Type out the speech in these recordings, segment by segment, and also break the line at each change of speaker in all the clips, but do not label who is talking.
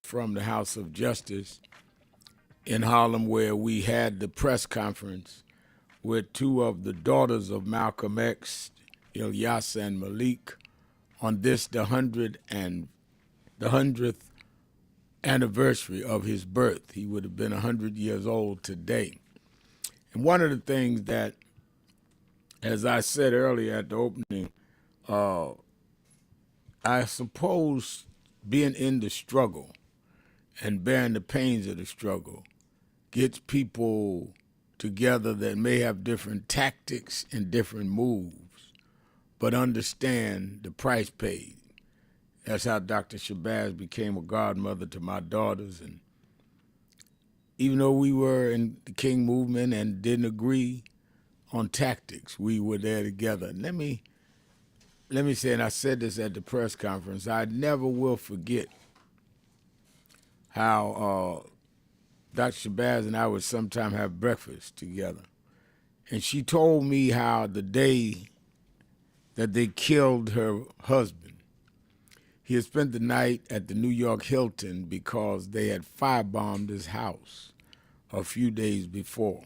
from the House of Justice in Harlem, where we had the press conference with two of the daughters of Malcolm X, Ilyasa and Malik, on this, the 100th anniversary of his birth. He would have been 100 years old today. And one of the things that, as I said earlier at the opening, I suppose being in the struggle and bearing the pains of the struggle gets people together that may have different tactics and different moves, but understand the price paid. That's how Dr. Shabazz became a godmother to my daughters. And even though we were in the King movement and didn't agree on tactics, we were there together. Let me say, and I said this at the press conference, I never will forget how Dr. Shabazz and I would sometime have breakfast together. And she told me how the day that they killed her husband, he had spent the night at the New York Hilton because they had firebombed his house a few days before.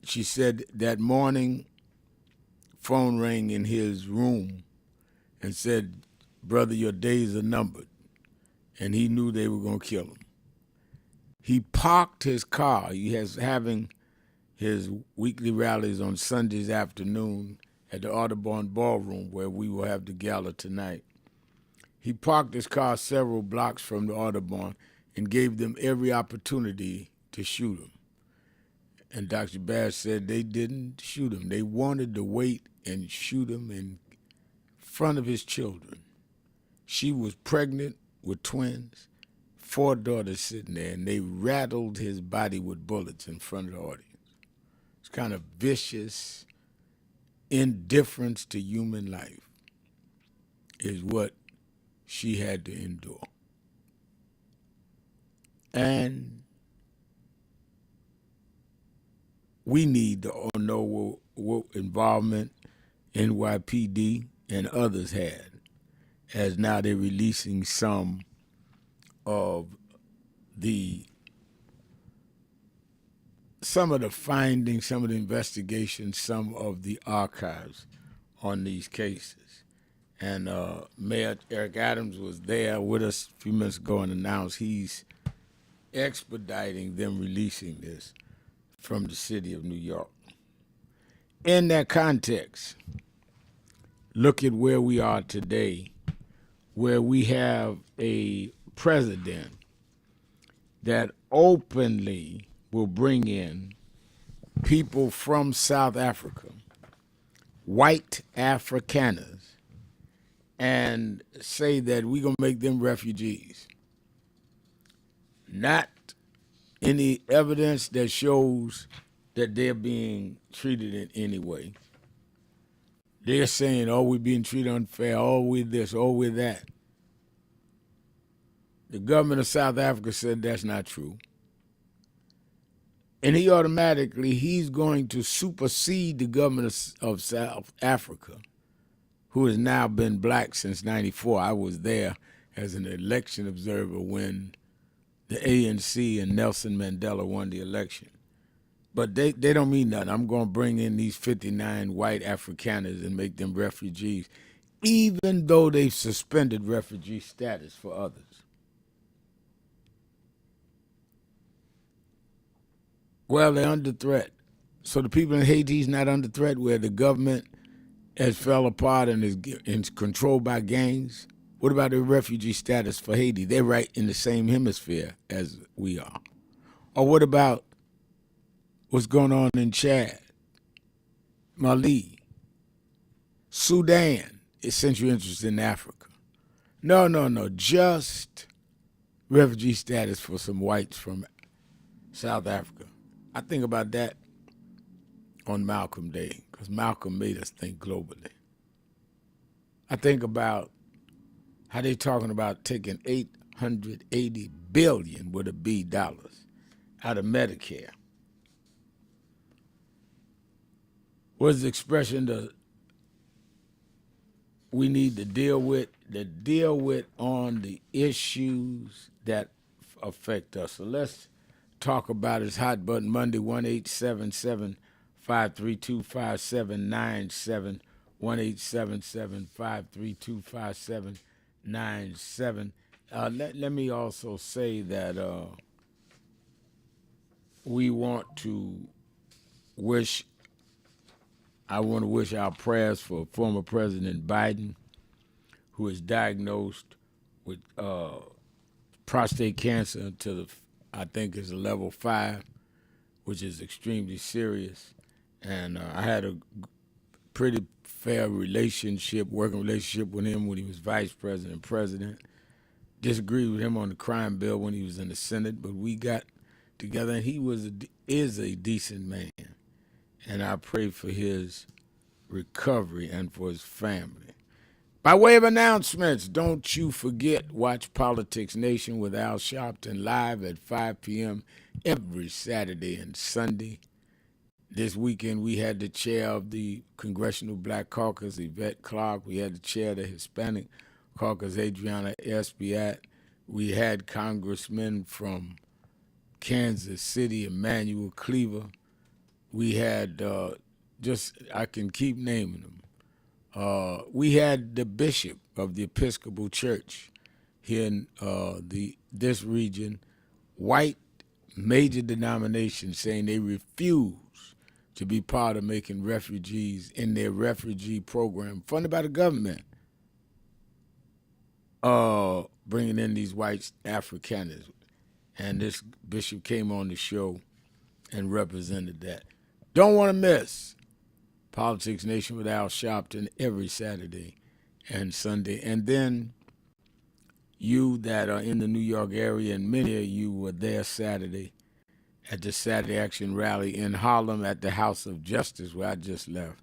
She said that morning, phone rang in his room and said, "Brother, your days are numbered." And he knew they were going to kill him. He parked his car. He was having his weekly rallies on Sundays afternoon at the Audubon Ballroom, where we will have the gala tonight. He parked his car several blocks from the Audubon and gave them every opportunity to shoot him. And Dr. Bass said they didn't shoot him. They wanted to wait and shoot him in front of his children. She was pregnant with twins, 4 daughters sitting there, and they rattled his body with bullets in front of the audience. It's kind of vicious indifference to human life is what she had to endure. And we need to know what involvement NYPD and others had, as now they're releasing some of the findings, some of the investigations, some of the archives on these cases. And Mayor Eric Adams was there with us a few minutes ago and announced he's expediting them releasing this from the city of New York. In that context, look at where we are today, where we have a president that openly will bring in people from South Africa, white Afrikaners, and say that we're going to make them refugees. Not any evidence that shows that they're being treated in any way. They're saying, oh, we're being treated unfair, oh, we're this, oh, we're that. The government of South Africa said that's not true. And he's going to supersede the government of South Africa, who has now been black since 94. I was there as an election observer when the ANC and Nelson Mandela won the election. But they don't mean nothing. I'm going to bring in these 59 white Afrikaners and make them refugees, even though they've suspended refugee status for others. Well, they're under threat. So the people in Haiti is not under threat, where the government has fell apart and is controlled by gangs. What about the refugee status for Haiti? They're right in the same hemisphere as we are. Or what about what's going on in Chad, Mali, Sudan, since you're interested in Africa? No, just refugee status for some whites from South Africa. I think about that on Malcolm Day, because Malcolm made us think globally. I think about how they're talking about taking $880 billion with a B dollars out of Medicare. What's the expression? we need to deal with on the issues that affect us. So let's talk about it. It's Hot Button Monday, 1-877-532-5797, 1-877-532-5797. Let me also say that we want to I want to wish our prayers for former President Biden, who is diagnosed with prostate cancer I think is a level 5, which is extremely serious. And I had a pretty fair working relationship with him when he was vice president, president. Disagreed with him on the crime bill when he was in the Senate, but we got together, and he is a decent man. And I pray for his recovery and for his family. By way of announcements, don't you forget, watch Politics Nation with Al Sharpton live at 5 p.m. every Saturday and Sunday. This weekend, we had the chair of the Congressional Black Caucus, Yvette Clark. We had the chair of the Hispanic Caucus, Adriana Espiat. We had congressmen from Kansas City, Emmanuel Cleaver. We had I can keep naming them. We had the bishop of the Episcopal Church here in this region, white major denomination, saying they refuse to be part of making refugees in their refugee program funded by the government, bringing in these white Afrikaners. And this bishop came on the show and represented that. Don't want to miss Politics Nation with Al Sharpton every Saturday and Sunday. And then you that are in the New York area, and many of you were there Saturday at the Saturday Action Rally in Harlem at the House of Justice, where I just left.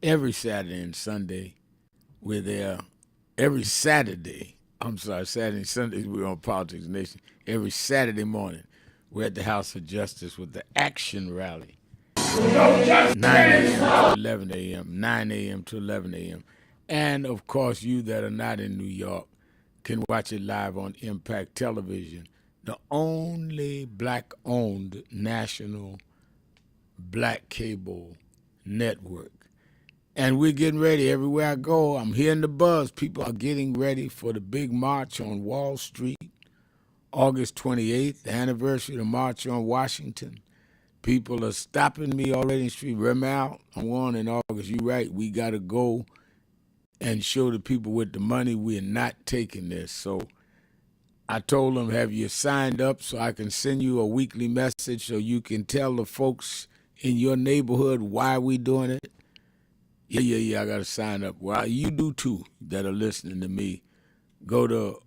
Every Saturday and Sunday, we're there. Saturday and Sundays, we're on Politics Nation. Every Saturday morning, we're at the House of Justice with the Action Rally. 9 a.m. to 11 a.m., 9 a.m. to 11 a.m. And, of course, you that are not in New York can watch it live on Impact Television, the only black-owned national black cable network. And we're getting ready. Everywhere I go, I'm hearing the buzz. People are getting ready for the big march on Wall Street, August 28th, the anniversary of the March on Washington. People are stopping me already in the street. Remal, I'm going in August. You're right. We got to go and show the people with the money we're not taking this. So I told them, have you signed up so I can send you a weekly message so you can tell the folks in your neighborhood why we doing it? Yeah, I got to sign up. Well, you do too that are listening to me. Go to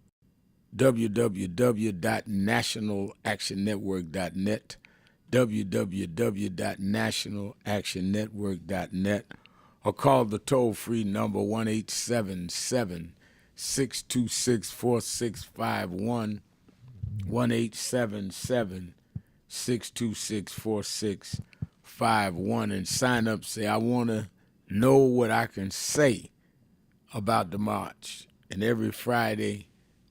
www.nationalactionnetwork.net, www.nationalactionnetwork.net, or call the toll-free number 1-877-626-4651, 1-877-626-4651, and sign up. Say, I want to know what I can say about the march. And every Friday,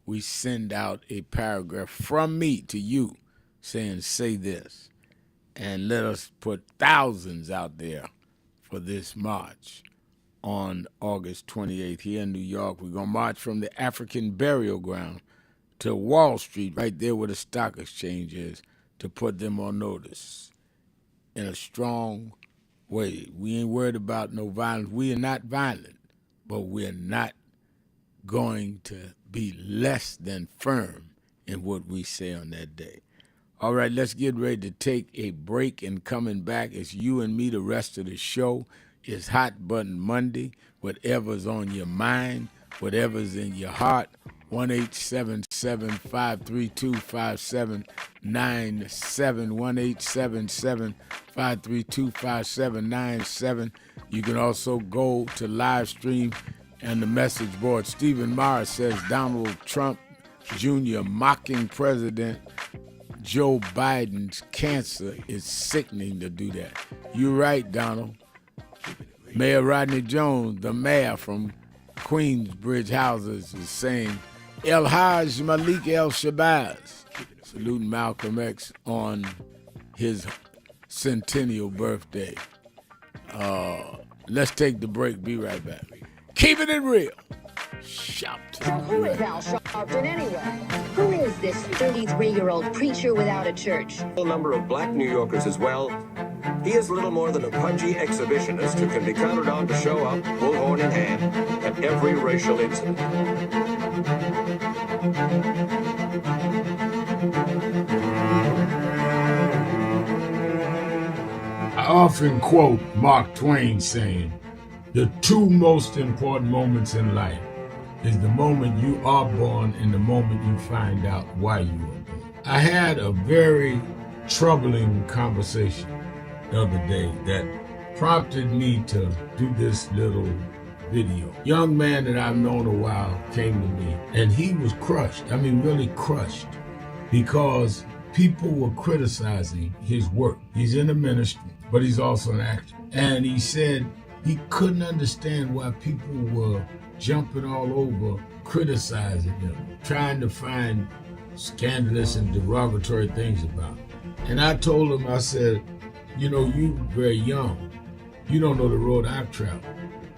we send out a paragraph from me to you saying, say this. And let us put thousands out there for this march on August 28th here in New York. We're going to march from the African burial ground to Wall Street, right there where the stock exchange is, to put them on notice in a strong way. We ain't worried about no violence. We are not violent, but we're not going to be less than firm in what we say on that day. All right, let's get ready to take a break, and coming back, it's you and me the rest of the show. It's Hot Button Monday. Whatever's on your mind, whatever's in your heart, 1-877-532-5797, 1-877-532-5797. You can also go to live stream and the message board. Stephen Morris says Donald Trump Jr. mocking President Joe Biden's cancer is sickening to do that. You're right, Donald. Mayor Rodney Jones, the mayor from Queensbridge houses is saying El Hajj Malik El Shabazz, saluting Malcolm X on his centennial birthday. Let's take the break. Be right back. Keeping it real. Sharpton.
Who is Al Sharpton anyway? Who is this 33-year-old preacher without a church?
A number of black New Yorkers as well. He is little more than a pudgy exhibitionist who can be counted on to show up, bullhorn in hand, at every racial incident.
I often quote Mark Twain saying, the two most important moments in life is the moment you are born and the moment you find out why you were born. I had a very troubling conversation the other day that prompted me to do this little video. Young man that I've known a while came to me and he was crushed. I mean, really crushed, because people were criticizing his work. He's in the ministry, but he's also an actor. And he said he couldn't understand why people were jumping all over, criticizing him, trying to find scandalous and derogatory things about him. And I told him, I said, you know, you very young. You don't know the road I've traveled.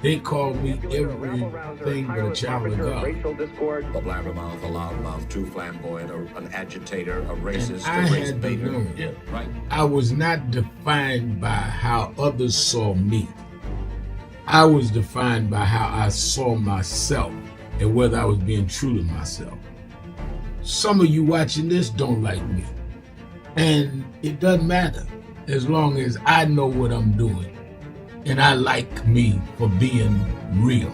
They call me everything but a child of God.
A blabbermouth, a loudmouth, too flamboyant, an agitator, a racist,
and I had to learn.
Yeah, right.
I was not defined by how others saw me. I was defined by how I saw myself and whether I was being true to myself. Some of you watching this don't like me. And it doesn't matter as long as I know what I'm doing. And I like me for being real.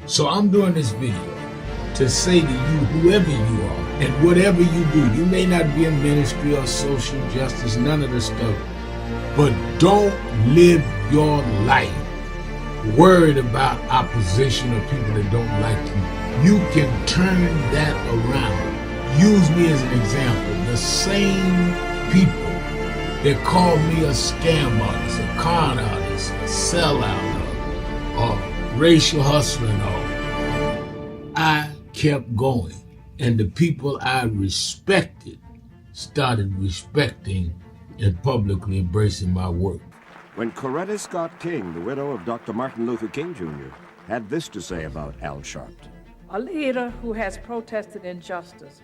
So I'm doing this video to say to you, whoever you are and whatever you do, you may not be in ministry or social justice, none of this stuff, but don't live your life worried about opposition or people that don't like you. You can turn that around. Use me as an example. The same people that call me a scam artist, a con artist, a sellout, or racial hustler and all, I kept going. And the people I respected started respecting and publicly embracing my work.
When Coretta Scott King, the widow of Dr. Martin Luther King Jr., had this to say about Al Sharpton.
A leader who has protested injustice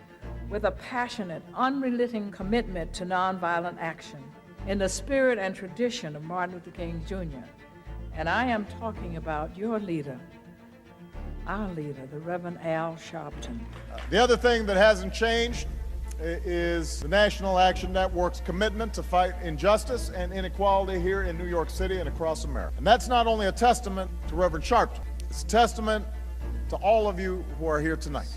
with a passionate, unrelenting commitment to nonviolent action in the spirit and tradition of Martin Luther King Jr. And I am talking about your leader, our leader, the Reverend Al Sharpton.
The other thing that hasn't changed is the National Action Network's commitment to fight injustice and inequality here in New York City and across America. And that's not only a testament to Reverend Sharpton, it's a testament to all of you who are here tonight.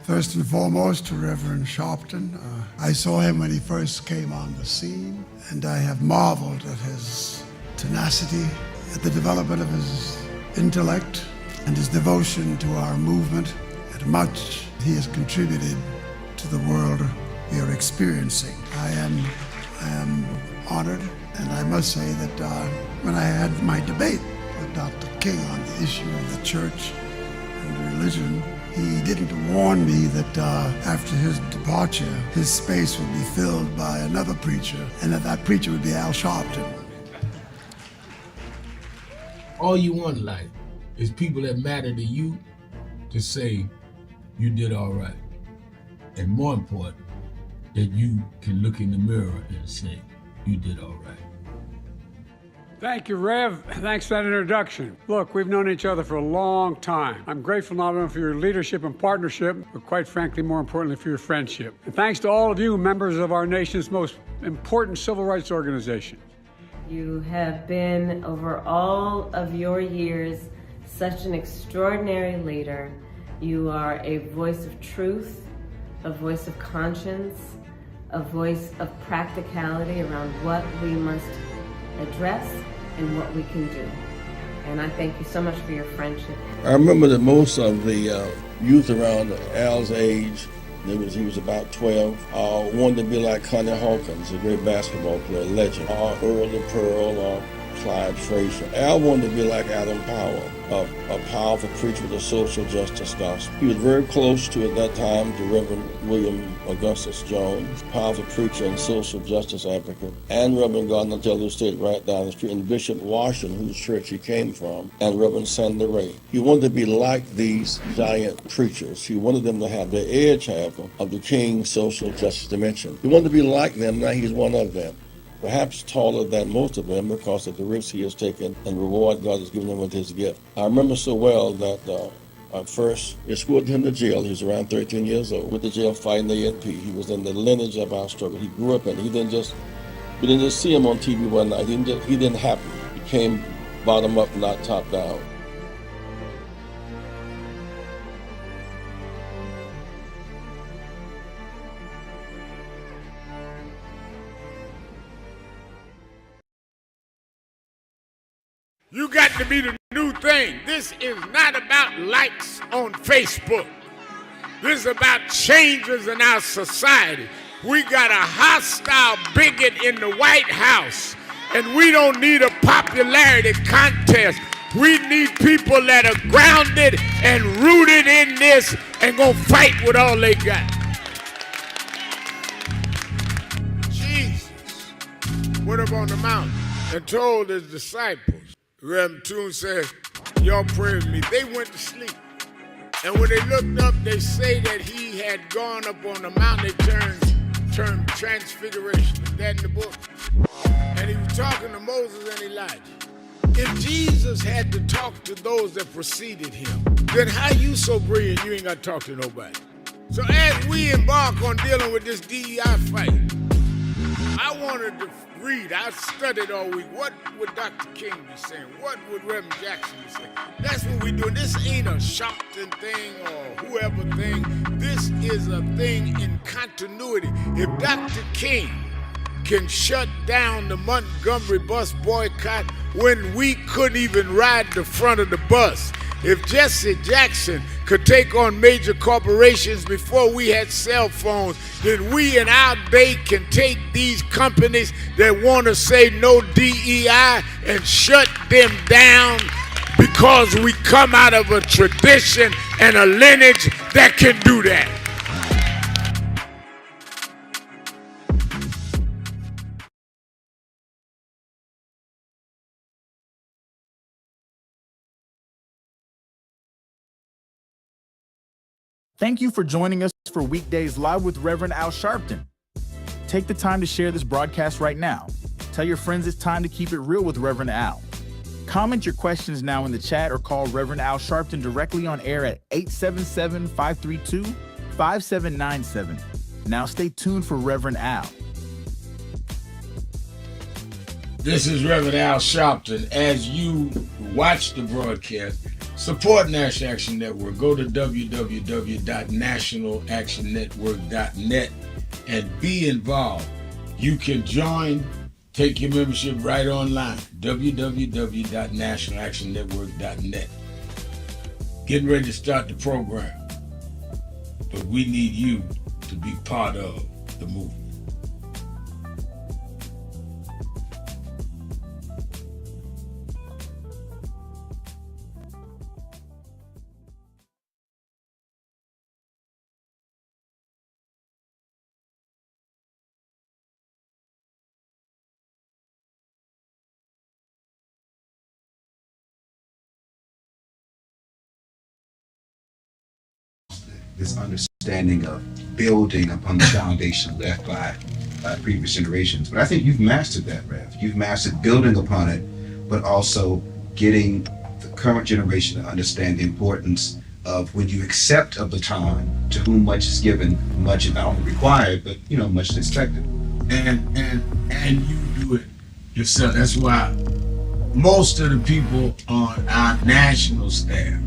First and foremost, to Reverend Sharpton. I saw him when he first came on the scene, and I have marveled at his tenacity, at the development of his intellect, and his devotion to our movement, and much he has contributed to the world we are experiencing. I am honored, and I must say that when I had my debate with Dr. King on the issue of the church and religion, he didn't warn me that after his departure, his space would be filled by another preacher, and that preacher would be Al Sharpton.
All you want in life is people that matter to you to say you did all right. And more important, that you can look in the mirror and say you did all right.
Thank you, Rev. Thanks for that introduction. Look, we've known each other for a long time. I'm grateful not only for your leadership and partnership, but quite frankly, more importantly, for your friendship. And thanks to all of you, members of our nation's most important civil rights organization.
You have been, over all of your years, such an extraordinary leader. You are a voice of truth, a voice of conscience, a voice of practicality around what we must address and what we can do. And I thank you so much for your friendship.
I remember that most of the youth around Al's age, he was about 12, wanted to be like Connie Hawkins, a great basketball player, legend, or Earl the Pearl, or Clyde Frazier. Al wanted to be like Adam Powell, a powerful preacher with a social justice gospel. He was very close to, at that time, to Reverend William Augustus Jones, powerful preacher and social justice advocate, and Reverend Gardner Taylor State right down the street, and Bishop Washington, whose church he came from, and Reverend Sandy Ray. He wanted to be like these giant preachers. He wanted them to have the edge, however, of the King's social justice dimension. He wanted to be like them. Now he's one of them. Perhaps taller than most of them because of the risks he has taken and the reward God has given him with his gift. I remember so well that I first escorted him to jail. He was around 13 years old, with the jail fighting the ANP. He was in the lineage of our struggle. He grew up in it. We didn't just see him on TV one night. He didn't happen. He came bottom up, not top down.
You got to be the new thing. This is not about likes on Facebook. This is about changes in our society. We got a hostile bigot in the White House, and we don't need a popularity contest. We need people that are grounded and rooted in this and gonna fight with all they got. Jesus went up on the mountain and told his disciples. Reverend Toon said, y'all pray with me. They went to sleep. And when they looked up, they say that he had gone up on the mountain. They termed transfiguration. Is that in the book? And he was talking to Moses and Elijah. If Jesus had to talk to those that preceded him, then how you so brilliant you ain't got to talk to nobody? So as we embark on dealing with this DEI fight, I wanted to read, I studied all week, what would Dr. King be saying? What would Reverend Jackson be saying? That's what we do. This ain't a Sharpton thing or whoever thing. This is a thing in continuity. If Dr. King can shut down the Montgomery bus boycott when we couldn't even ride the front of the bus, if Jesse Jackson could take on major corporations before we had cell phones, then we in our day can take these companies that want to say no DEI and shut them down because we come out of a tradition and a lineage that can do that.
Thank you for joining us for Weekdays Live with Reverend Al Sharpton. Take the time to share this broadcast right now. Tell your friends it's time to keep it real with Reverend Al. Comment your questions now in the chat or call Reverend Al Sharpton directly on air at 877-532-5797. Now stay tuned for Reverend Al.
This is Reverend Al Sharpton. As you watch the broadcast, support National Action Network. Go to www.nationalactionnetwork.net and be involved. You can join, take your membership right online, www.nationalactionnetwork.net. Getting ready to start the program, but we need you to be part of the movement.
This understanding of building upon the foundation left by previous generations. But I think you've mastered that, Rev. You've mastered building upon it, but also getting the current generation to understand the importance of when you accept of the time, to whom much is given, much is not only required, but much is expected.
And you do it yourself. That's why most of the people on our national staff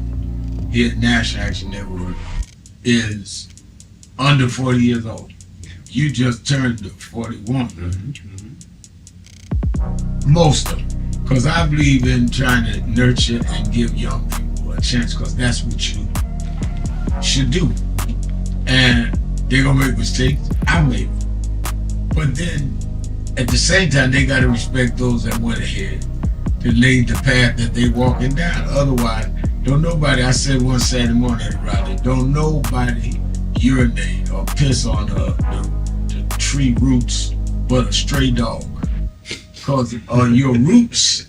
here at National Action Network is under 40 years old. You just turned 41. Most of them. Because I believe in trying to nurture and give young people a chance, because that's what you should do. And they're going to make mistakes. I make them. But then, at the same time, they got to respect those that went ahead that laid the path that they walking down. Otherwise, don't nobody, I said one Saturday morning at Raleigh, don't nobody urinate or piss on the tree roots but a stray dog. Because your roots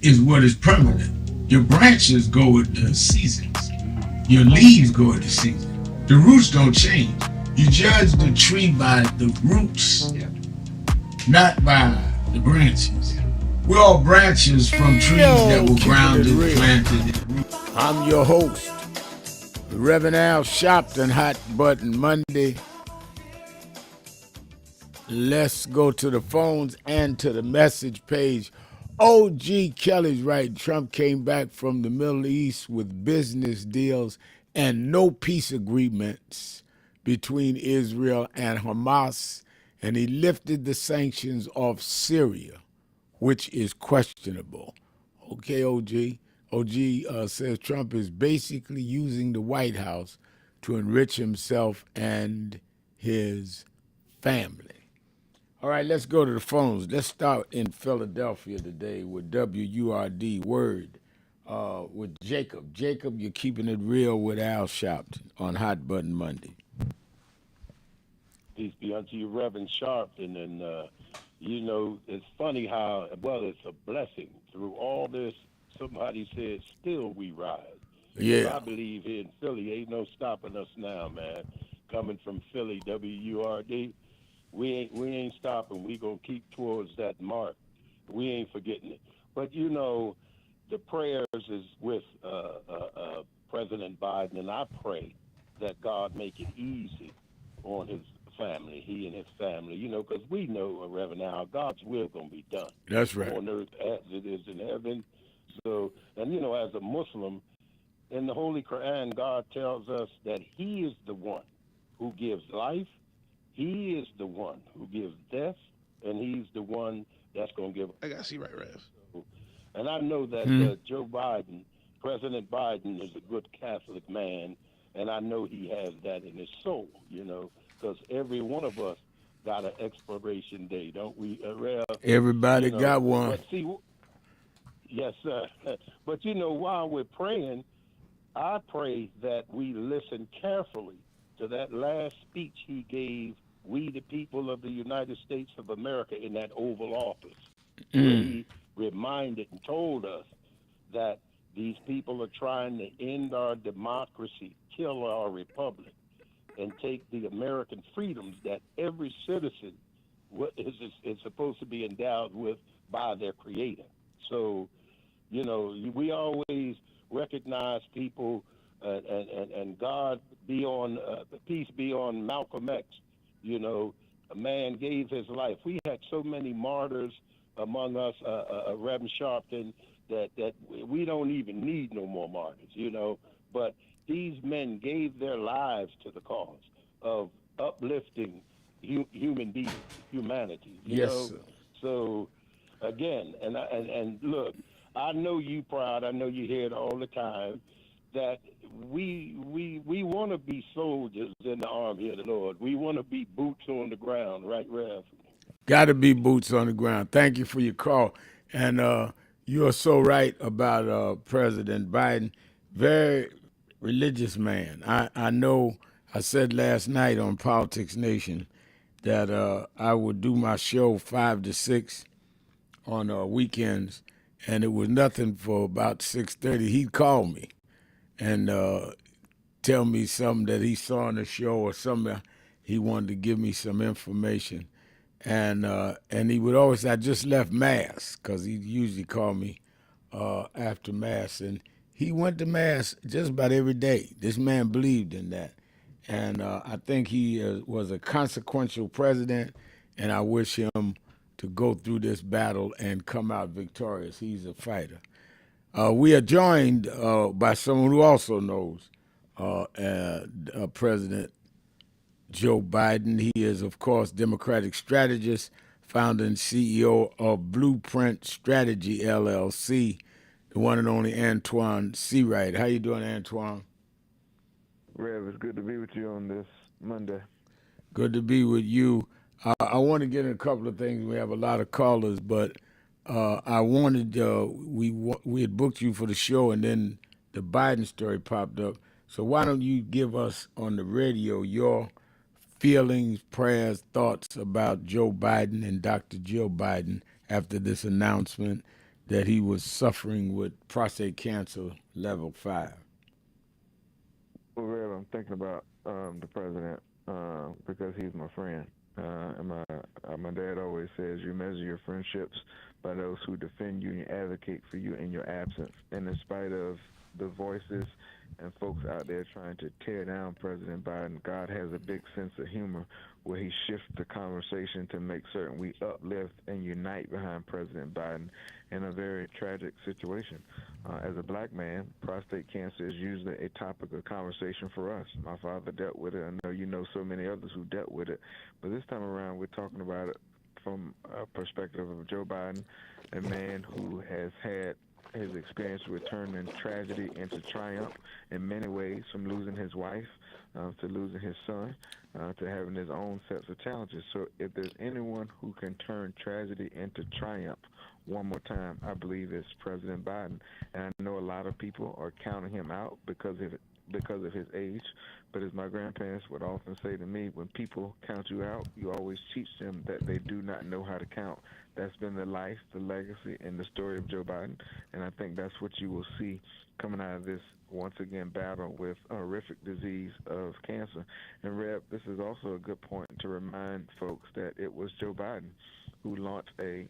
is what is permanent. Your branches go with the seasons. Your leaves go with the season. The roots don't change. You judge the tree by the roots, not by the branches. We're all branches from trees that were grounded, planted. I'm your host, Reverend Al Sharpton, Hot Button Monday. Let's go to the phones and to the message page. O.G. Kelly's right. Trump came back from the Middle East with business deals and no peace agreements between Israel and Hamas, and he lifted the sanctions off Syria, which is questionable. Okay, OG. OG says Trump is basically using the White House to enrich himself and his family. All right, let's go to the phones. Let's start in Philadelphia today with WURD Word with Jacob. Jacob, you're keeping it real with Al Sharpton on Hot Button Monday.
Peace be unto you, Reverend Sharpton. And, it's funny how, it's a blessing. Through all this, somebody said, still we rise.
Yeah.
I believe here in Philly, ain't no stopping us now, man. Coming from Philly, WURD. We ain't stopping. We gonna keep towards that mark. We ain't forgetting it. But the prayers is with President Biden, and I pray that God make it easy on his family, he and his family. Because we know, Reverend Al, God's will gonna be done.
That's right.
On earth as it is in heaven. So, and as a Muslim, in the Holy Quran, God tells us that He is the one who gives life. He is the one who gives death, and He's the one that's going to give.
I see, right, Rev.
And I know that Joe Biden, President Biden, is a good Catholic man, and I know he has that in his soul, because every one of us got an expiration day, don't we, Rev?
Everybody got one.
But see, yes, sir. But while we're praying, I pray that we listen carefully to that last speech he gave, we the people of the United States of America, in that Oval Office, where he reminded and told us that these people are trying to end our democracy, kill our republic, and take the American freedoms that every citizen is supposed to be endowed with by their creator. So, we always recognize people, and God be on, peace be on Malcolm X. A man gave his life. We had so many martyrs among us, Reverend Sharpton, that we don't even need no more martyrs, But these men gave their lives to the cause of uplifting human beings, humanity.
Yes, sir.
So, again, and look, I know you proud. I know you hear it all the time that we want to be soldiers in the army of the Lord. We want to be boots on the ground, right, Rev?
Got to be boots on the ground. Thank you for your call. And you are so right about President Biden. Very religious man. I know I said last night on Politics Nation that I would do my show 5 to 6 on weekends, and it was nothing for about 6:30. He'd call me and tell me something that he saw on the show or something he wanted to give me some information. And he would always say, I just left Mass, because he usually call me after Mass. And he went to Mass just about every day. This man believed in that. And I think he was a consequential president, and I wish him to go through this battle and come out victorious. He's a fighter. We are joined by someone who also knows President Joe Biden. He is, of course, Democratic strategist, founder and CEO of Blueprint Strategy, LLC, the one and only Antoine Seawright. How you doing, Antoine?
Rev, it's good to be with you on this Monday.
Good to be with you. I want to get in a couple of things. We have a lot of callers, but I wanted we had booked you for the show, and then the Biden story popped up. So why don't you give us on the radio your feelings, prayers, thoughts about Joe Biden and Dr. Jill Biden after this announcement that he was suffering with prostate cancer level 5?
Well, Rev, I'm thinking about the president because he's my friend. And my dad always says you measure your friendships by those who defend you and advocate for you in your absence. And in spite of the voices and folks out there trying to tear down President Biden, God has a big sense of humor where he shifts the conversation to make certain we uplift and unite behind President Biden in a very tragic situation. As a black man, prostate cancer is usually a topic of conversation for us. My father dealt with it. I know you know so many others who dealt with it. But this time around, we're talking about it from a perspective of Joe Biden, a man who has had his experience returning tragedy into triumph in many ways, from losing his wife to losing his son to having his own sets of challenges. So if there's anyone who can turn tragedy into triumph one more time, I believe it's President Biden. And I know a lot of people are counting him out because of his age. But as my grandparents would often say to me, when people count you out, you always teach them that they do not know how to count. That's been the life, the legacy, and the story of Joe Biden. And I think that's what you will see coming out of this, once again, battle with a horrific disease of cancer. And Reb, this is also a good point to remind folks that it was Joe Biden who launched a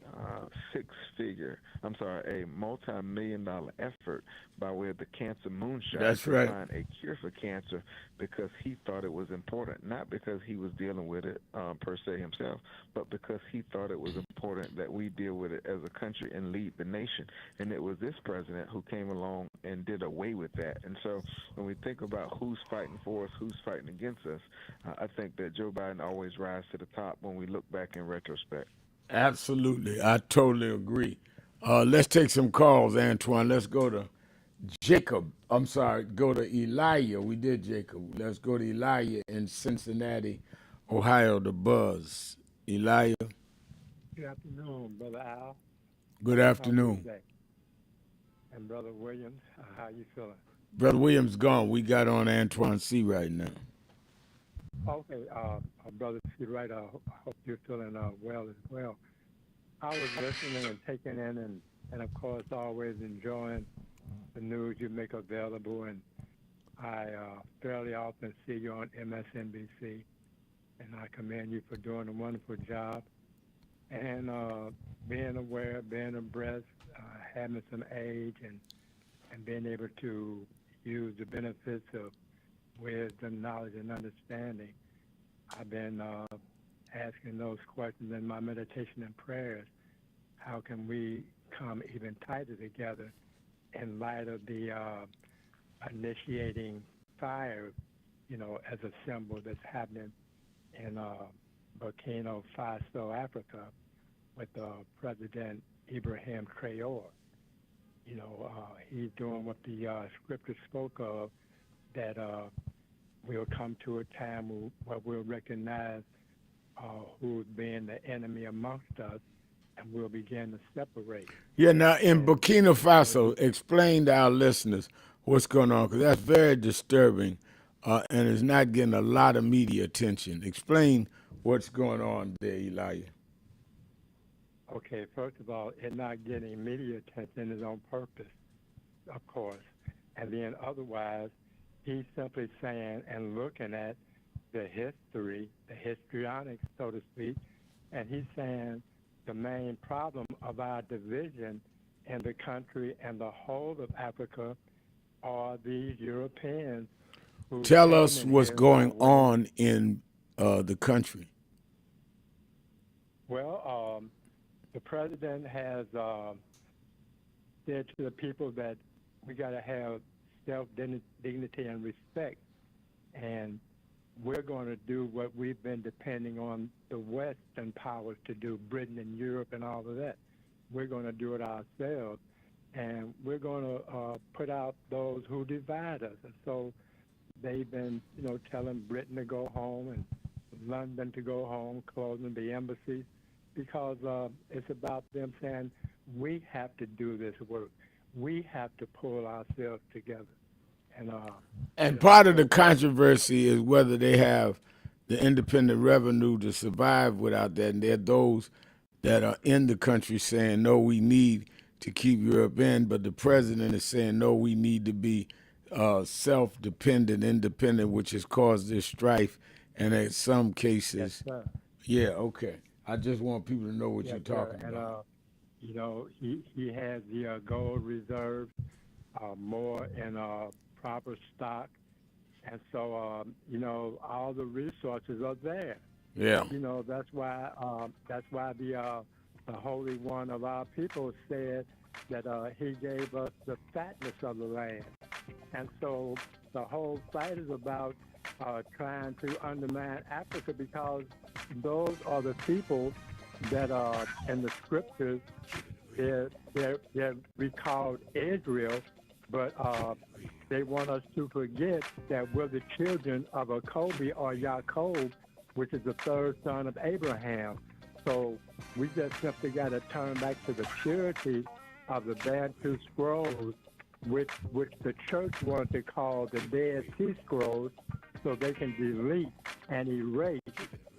multi-million-dollar effort by way of the cancer moonshot
That's
to
right.
find a cure for cancer because he thought it was important, not because he was dealing with it per se himself, but because he thought it was important that we deal with it as a country and lead the nation. And it was this president who came along and did away with that. And so when we think about who's fighting for us, who's fighting against us, I think that Joe Biden always rises to the top when we look back in retrospect.
Absolutely. I totally agree. Let's take some calls, Antoine. Let's go to Jacob. I'm sorry, go to Elijah. We did Jacob. Let's go to Elijah in Cincinnati, Ohio, the Buzz. Elijah,
Good afternoon, Brother Al.
good
How are you
afternoon.
today? And Brother Williams, how you feeling?
Brother Williams gone. We got on Antoine C right now.
Okay, Brother C. Right, I hope you're feeling well as well. I was listening and taking in and of course always enjoying the news you make available, and I fairly often see you on MSNBC, and I commend you for doing a wonderful job and being aware, being abreast, having some age, and being able to use the benefits of wisdom, knowledge, and understanding. I've been asking those questions in my meditation and prayers. How can we come even tighter together in light of the initiating fire, as a symbol that's happening in Burkina Faso, Africa, with President Ibrahim Traore. He's doing what the scripture spoke of, that we'll come to a time where we'll recognize who's being the enemy amongst us, and we'll begin to separate.
Yeah, now in Burkina Faso, explain to our listeners what's going on, because that's very disturbing and is not getting a lot of media attention. Explain what's going on there, Elijah.
Okay, first of all, it not getting media attention is on purpose, of course. And then otherwise, he's simply saying and looking at the history, the histrionics, so to speak, and he's saying the main problem of our division in the country and the whole of Africa are these Europeans who
Tell us what's going on in the country.
Well, the president has said to the people that we got to have self-dignity and respect, and we're going to do what we've been depending on the Western powers to do, Britain and Europe and all of that. We're going to do it ourselves, and we're going to put out those who divide us. And so they've been, telling Britain to go home and London to go home, closing the embassies, because it's about them saying we have to do this work. We have to pull ourselves together.
And part of the controversy is whether they have the independent revenue to survive without that. And there are those that are in the country saying, no, we need to keep Europe in, but the president is saying, no, we need to be self-dependent, independent, which has caused this strife. And in some cases,
Yes,
yeah, okay. I just want people to know what
yes,
you're talking about.
You know, he has the gold reserve, more in proper stock. And so, you know, all the resources are there.
Yeah.
You know, that's why the Holy One of our people said that he gave us the fatness of the land. And so the whole fight is about trying to undermine Africa, because those are the people that are in the scriptures. They're recalled Israel, but they want us to forget that we're the children of a Kobe or Yaakov, which is the third son of Abraham. So we just simply got to turn back to the purity of the Bantu scrolls, which the church wanted to call the Dead Sea Scrolls, so they can delete and erase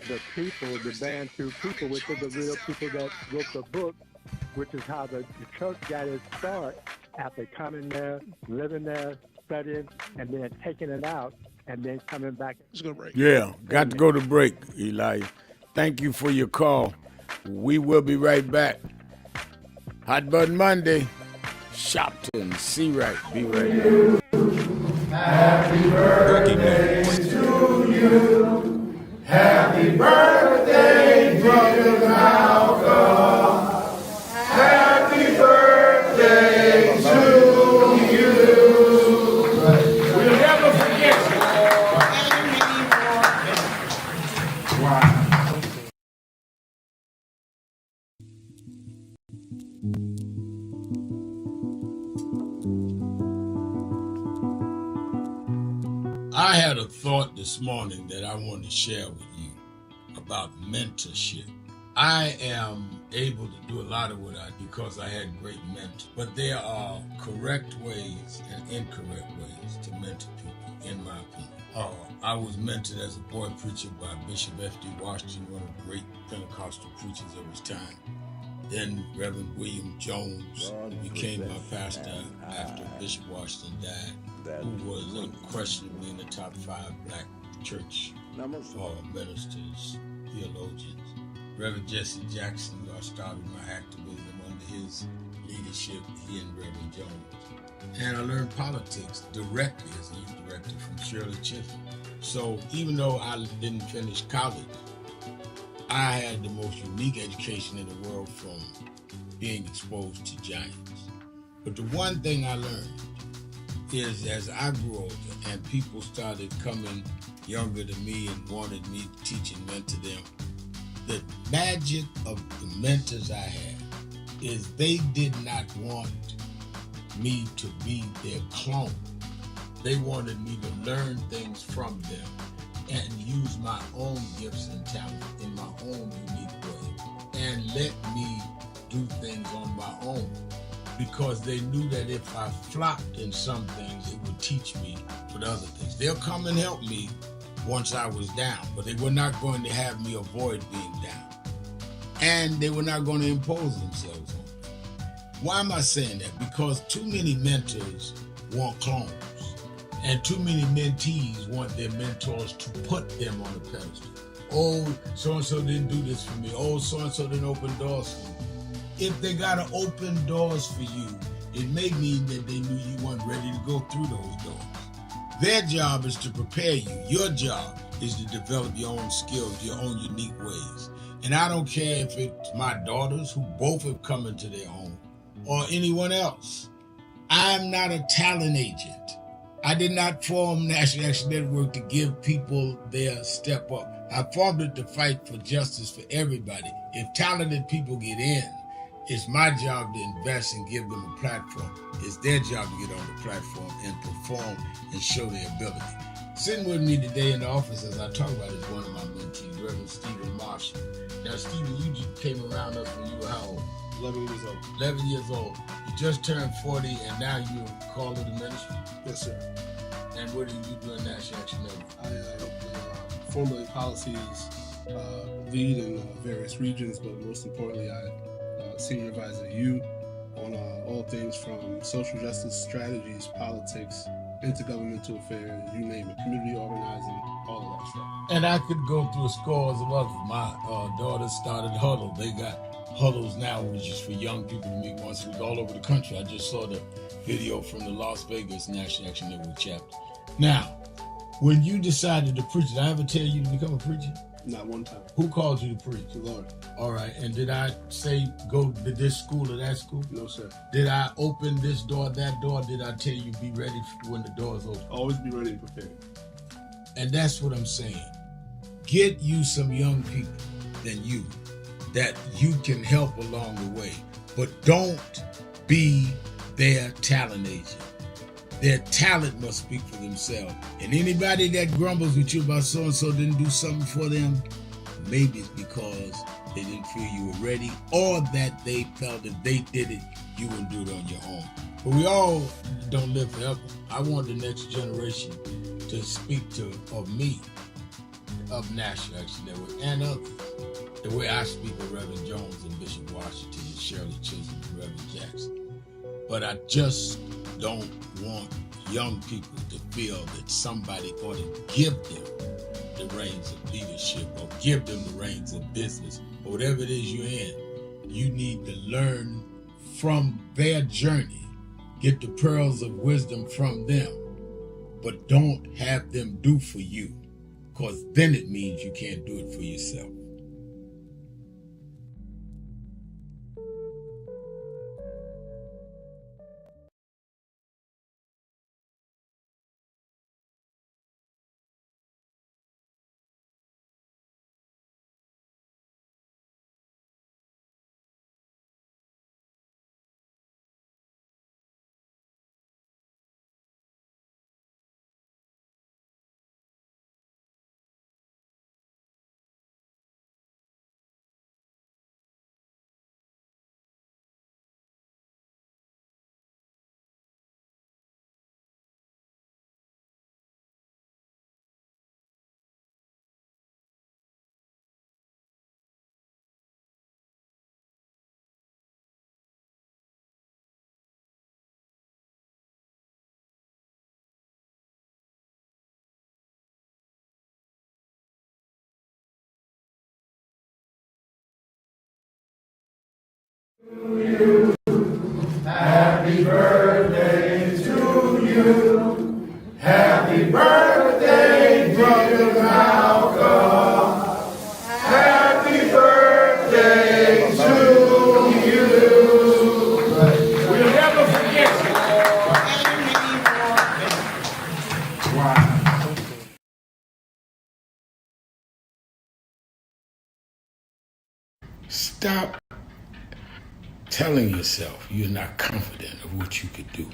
the people, the Bantu people, which are the real people that wrote the book, which is how the church got its start after coming there, living there, studying, and then taking it out, and then coming back.
Let's go to break.
Yeah, got to go to break, Eli. Thank you for your call. We will be right back. Hot Button Monday. Sharpton, see right, be right back.
Happy birthday to you. Happy birthday, brother Malcolm. Happy birthday to you.
We'll never forget you. Wow. I had a thought this morning that I want to share with you about mentorship. I am able to do a lot of what I do because I had great mentors, but there are correct ways and incorrect ways to mentor people, in my opinion. I was mentored as a boy preacher by Bishop F.D. Washington, one of the great Pentecostal preachers of his time. Then Reverend William Jones, who became my pastor after Bishop Washington died, who was unquestionably in the top 5 black church ministers, theologians. Reverend Jesse Jackson, who I started my activism under his leadership, he and Reverend Jones. And I learned politics directly as a youth director from Shirley Chisholm. So even though I didn't finish college, I had the most unique education in the world from being exposed to giants. But the one thing I learned is as I grew older and people started coming younger than me and wanted me to teach and mentor them, the magic of the mentors I had is they did not want me to be their clone. They wanted me to learn things from them and use my own gifts and talent in my own unique way and let me do things on my own, because they knew that if I flopped in some things, it would teach me with other things. They'll come and help me once I was down, but they were not going to have me avoid being down. And they were not going to impose themselves on me. Why am I saying that? Because too many mentors want clones. And too many mentees want their mentors to put them on a pedestal. Oh, so-and-so didn't do this for me. Oh, so-and-so didn't open doors for me. If they got to open doors for you, it may mean that they knew you weren't ready to go through those doors. Their job is to prepare you. Your job is to develop your own skills, your own unique ways. And I don't care if it's my daughters, who both have come into their own, or anyone else. I'm not a talent agent. I did not form National Action Network to give people their step up. I formed it to fight for justice for everybody. If talented people get in, it's my job to invest and give them a platform. It's their job to get on the platform and perform and show their ability. Sitting with me today in the office as I talk about is one of my mentees, Reverend Stephen Marshall. Now, Stephen, you just came around us when you were how old?
11 years old.
11 years old. You just turned 40, and now you call it a ministry?
Yes, sir.
And what do you do in National Action Network?
I formulate policies, lead in various regions, but most importantly, I senior advisor to you on all things from social justice strategies, politics, intergovernmental affairs, you name it, community organizing, all of that stuff.
And I could go through scores of others. My daughter started Huddle. They got Huddles now, which is for young people to meet once a week all over the country. I just saw the video from the Las Vegas National Action Network chapter. Now, when you decided to preach, did I ever tell you to become a preacher?
Not one time.
Who called you to preach?
The Lord.
All right. And did I say go to this school or that school?
No, sir.
Did I open this door, that door? Did I tell you be ready when the doors open?
Always be ready and prepared.
And that's what I'm saying. Get you some young people than you that you can help along the way. But don't be their talent agent. Their talent must speak for themselves. And anybody that grumbles with you about so-and-so didn't do something for them, maybe it's because they didn't feel you were ready, or that they felt if they did it, you wouldn't do it on your own. But we all don't live forever. I want the next generation to speak of me, of National Action Network, and others, the way I speak of Reverend Jones and Bishop Washington and Shirley Chisholm and Reverend Jackson. But I just don't want young people to feel that somebody ought to give them the reins of leadership or give them the reins of business or whatever it is you're in. You need to learn from their journey, get the pearls of wisdom from them, but don't have them do for you, because then it means you can't do it for yourself.
Happy birthday to you. Happy birthday, brother Malcolm. Happy birthday to you. We'll never forget you. Wow.
Stop telling yourself you're not confident of what you could do.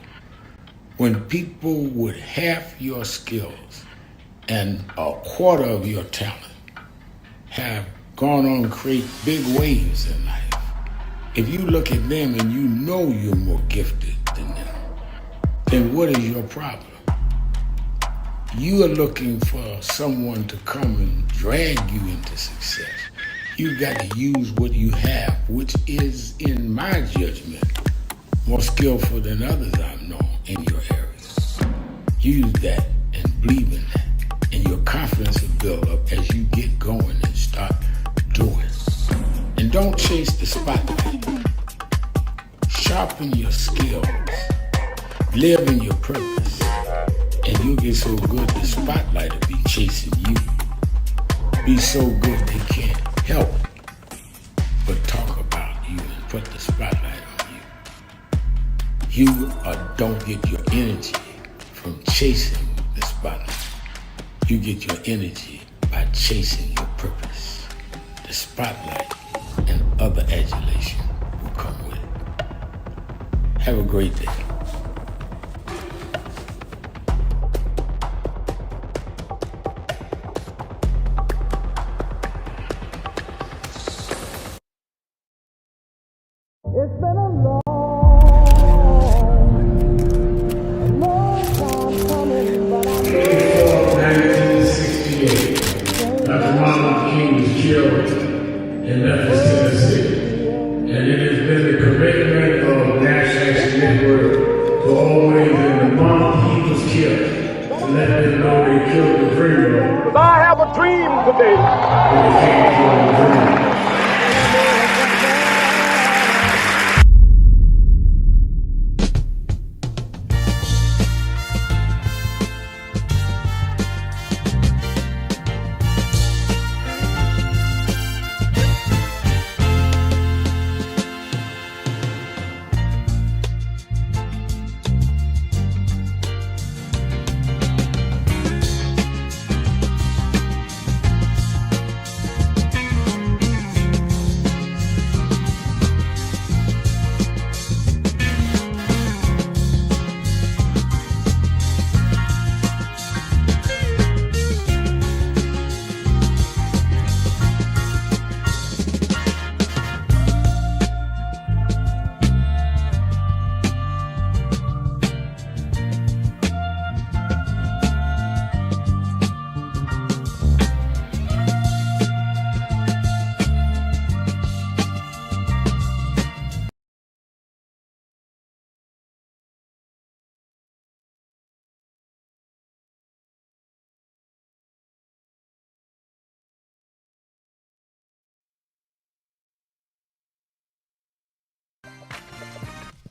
When people with half your skills and a quarter of your talent have gone on to create big waves in life, if you look at them and you know you're more gifted than them, then what is your problem? You are looking for someone to come and drag you into success. You've got to use what you have, which is, in my judgment, more skillful than others I've known in your area. Use that and believe in that, and your confidence will build up as you get going and start doing. And don't chase the spotlight. Sharpen your skills. Live in your purpose. And you'll get so good the spotlight will be chasing you. Be so good they can't help but talk about you and put the spotlight on you. You don't get your energy from chasing the spotlight. You get your energy by chasing your purpose. The spotlight and other adulation will come with it. Have a great day.
It's been a long time coming, but I know
1968, Dr. Martin Luther King was killed in Memphis, Tennessee. And it has been the commitment of National Action Network for always in the month he was killed to let them know they killed the dreamer.
I have a dream today.
When they can't kill the dreamer.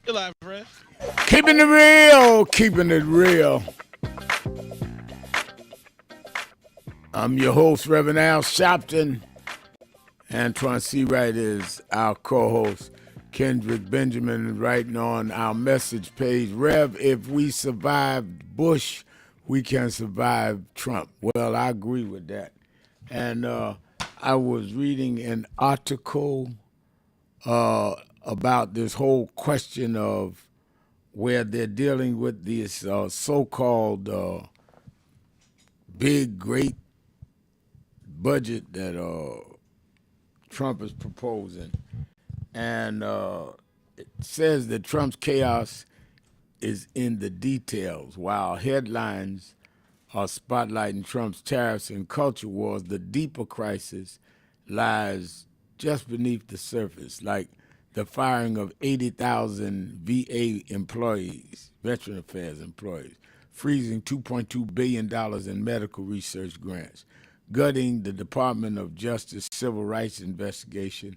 You're live, Rev.
Keeping it real, keeping it real. I'm your host, Reverend Al Sharpton. Antoine Seawright is our co-host. Kendrick Benjamin writing on our message page. Rev, if we survived Bush, we can survive Trump. Well, I agree with that. And I was reading an article about this whole question of where they're dealing with this so-called big, great budget that Trump is proposing. And it says that Trump's chaos is in the details. While headlines are spotlighting Trump's tariffs and culture wars, the deeper crisis lies just beneath the surface, like the firing of 80,000 VA employees, Veteran Affairs employees, freezing $2.2 billion in medical research grants, gutting the Department of Justice civil rights investigation,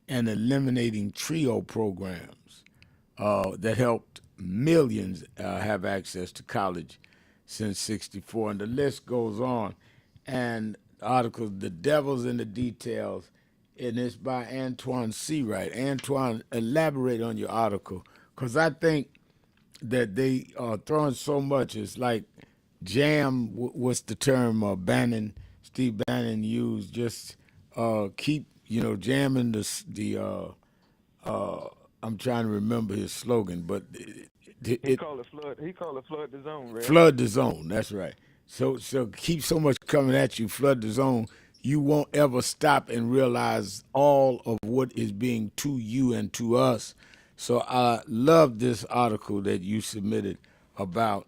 and eliminating TRIO programs that helped millions have access to college since '64, and the list goes on. And the article, "The Devil's in the Details," and it's by Antoine Seawright. Antoine, elaborate on your article, because I think that they are throwing so much. It's like jam. What's the term? Steve Bannon used. Just keep jamming I'm trying to remember his slogan, but
He called it flood the zone, Rev.
flood the zone. That's right. So keep so much coming at you, flood the zone. You won't ever stop and realize all of what is being to you and to us. So I love this article that you submitted about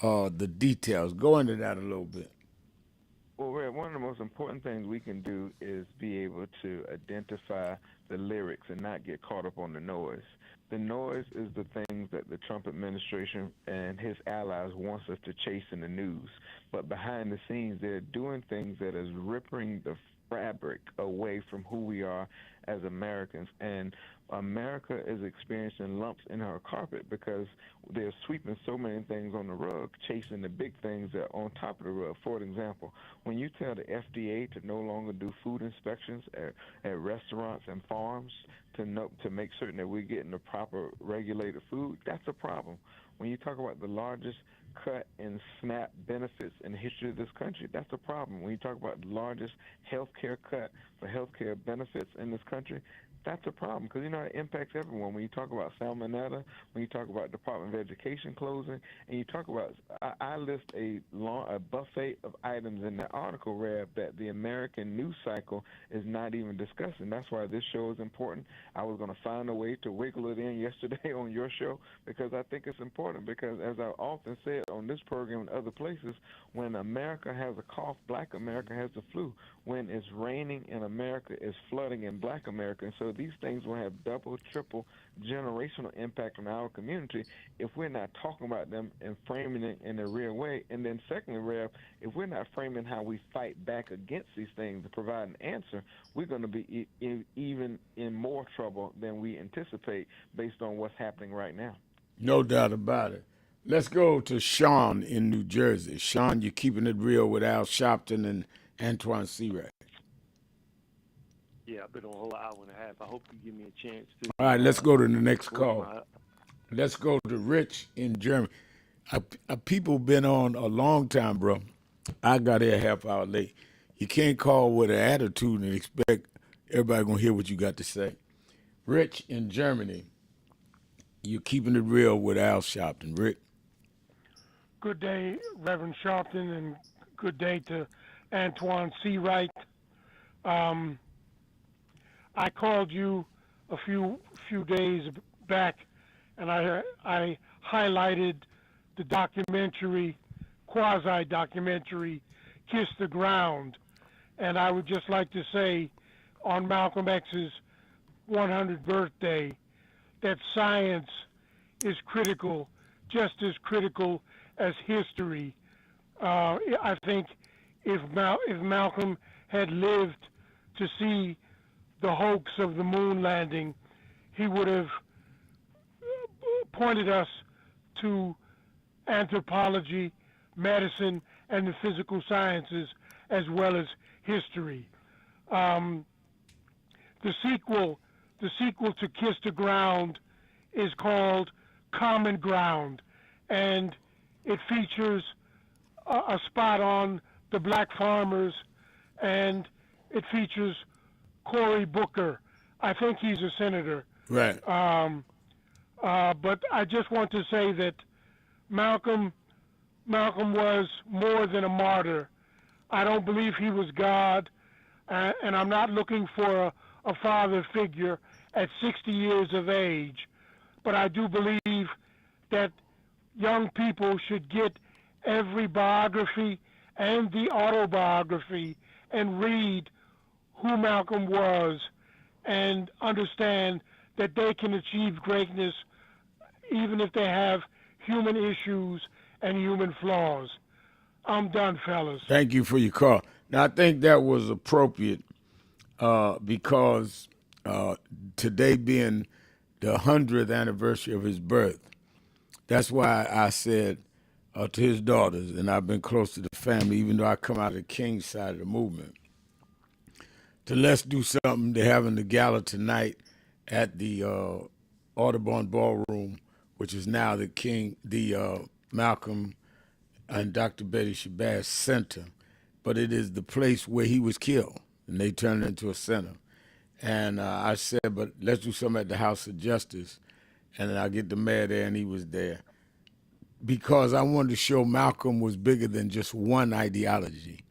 the details. Go into that a little bit.
Well, Rev, one of the most important things we can do is be able to identify the lyrics and not get caught up on the noise. The noise is the things that the Trump administration and his allies wants us to chase in the news. But behind the scenes, they're doing things that is ripping the fabric away from who we are as Americans. And America is experiencing lumps in her carpet because they're sweeping so many things on the rug, chasing the big things that are on top of the rug. For example, when you tell the FDA to no longer do food inspections at restaurants and farms to make certain that we're getting the proper regulated food, that's a problem. When you talk about the largest cut in SNAP benefits in the history of this country. That's a problem. When you talk about the largest health care cut for health care benefits in this country, that's a problem because, you know, it impacts everyone. When you talk about salmonella, when you talk about Department of Education closing, and you talk about, I list a buffet of items in the article, Rev, that the American news cycle is not even discussing. That's why this show is important. I was going to find a way to wiggle it in yesterday on your show because I think it's important because, as I often said on this program and other places, when America has a cough, Black America has the flu. When it's raining in America, it's flooding in Black America. And so these things will have double, triple generational impact on our community if we're not talking about them and framing it in a real way. And then secondly, Rev, if we're not framing how we fight back against these things to provide an answer, we're going to be even in more trouble than we anticipate based on what's happening right now.
No doubt about it. Let's go to Sean in New Jersey. Sean, you're keeping it real with Al Sharpton and Antoine Seawright.
Yeah, I've been on a whole hour and a half. I hope you give me a chance to.
All right, let's go to the next call. Let's go to Rich in Germany. People been on a long time, bro. I got here a half hour late. You can't call with an attitude and expect everybody gonna hear what you got to say. Rich in Germany, you're keeping it real with Al Sharpton. Rick.
Good day, Reverend Sharpton, and good day to Antoine Seawright. I called you a few days back, and I highlighted the documentary, quasi-documentary, Kiss the Ground. And I would just like to say, on Malcolm X's 100th birthday, that science is critical, just as critical as history. I think if Malcolm had lived to see the hoax of the moon landing, he would have pointed us to anthropology, medicine, and the physical sciences, as well as history. The sequel to Kiss the Ground is called Common Ground, and it features a spot on the black farmers, and it features Cory Booker. I think he's a senator.
Right.
But I just want to say that Malcolm was more than a martyr. I don't believe he was God, and I'm not looking for a father figure at 60 years of age. But I do believe that young people should get every biography and the autobiography and read who Malcolm was and understand that they can achieve greatness even if they have human issues and human flaws. I'm done, fellas.
Thank you for your call. Now, I think that was appropriate because today being the 100th anniversary of his birth, that's why I said to his daughters, and I've been close to the family, even though I come out of the King side of the movement, to let's do something. They're having the gala tonight at the Audubon Ballroom, which is now the Malcolm and Dr. Betty Shabazz Center, but it is the place where he was killed, and they turned it into a center. And I said, but let's do something at the House of Justice, and then I get the mayor there, and he was there, because I wanted to show Malcolm was bigger than just one ideology.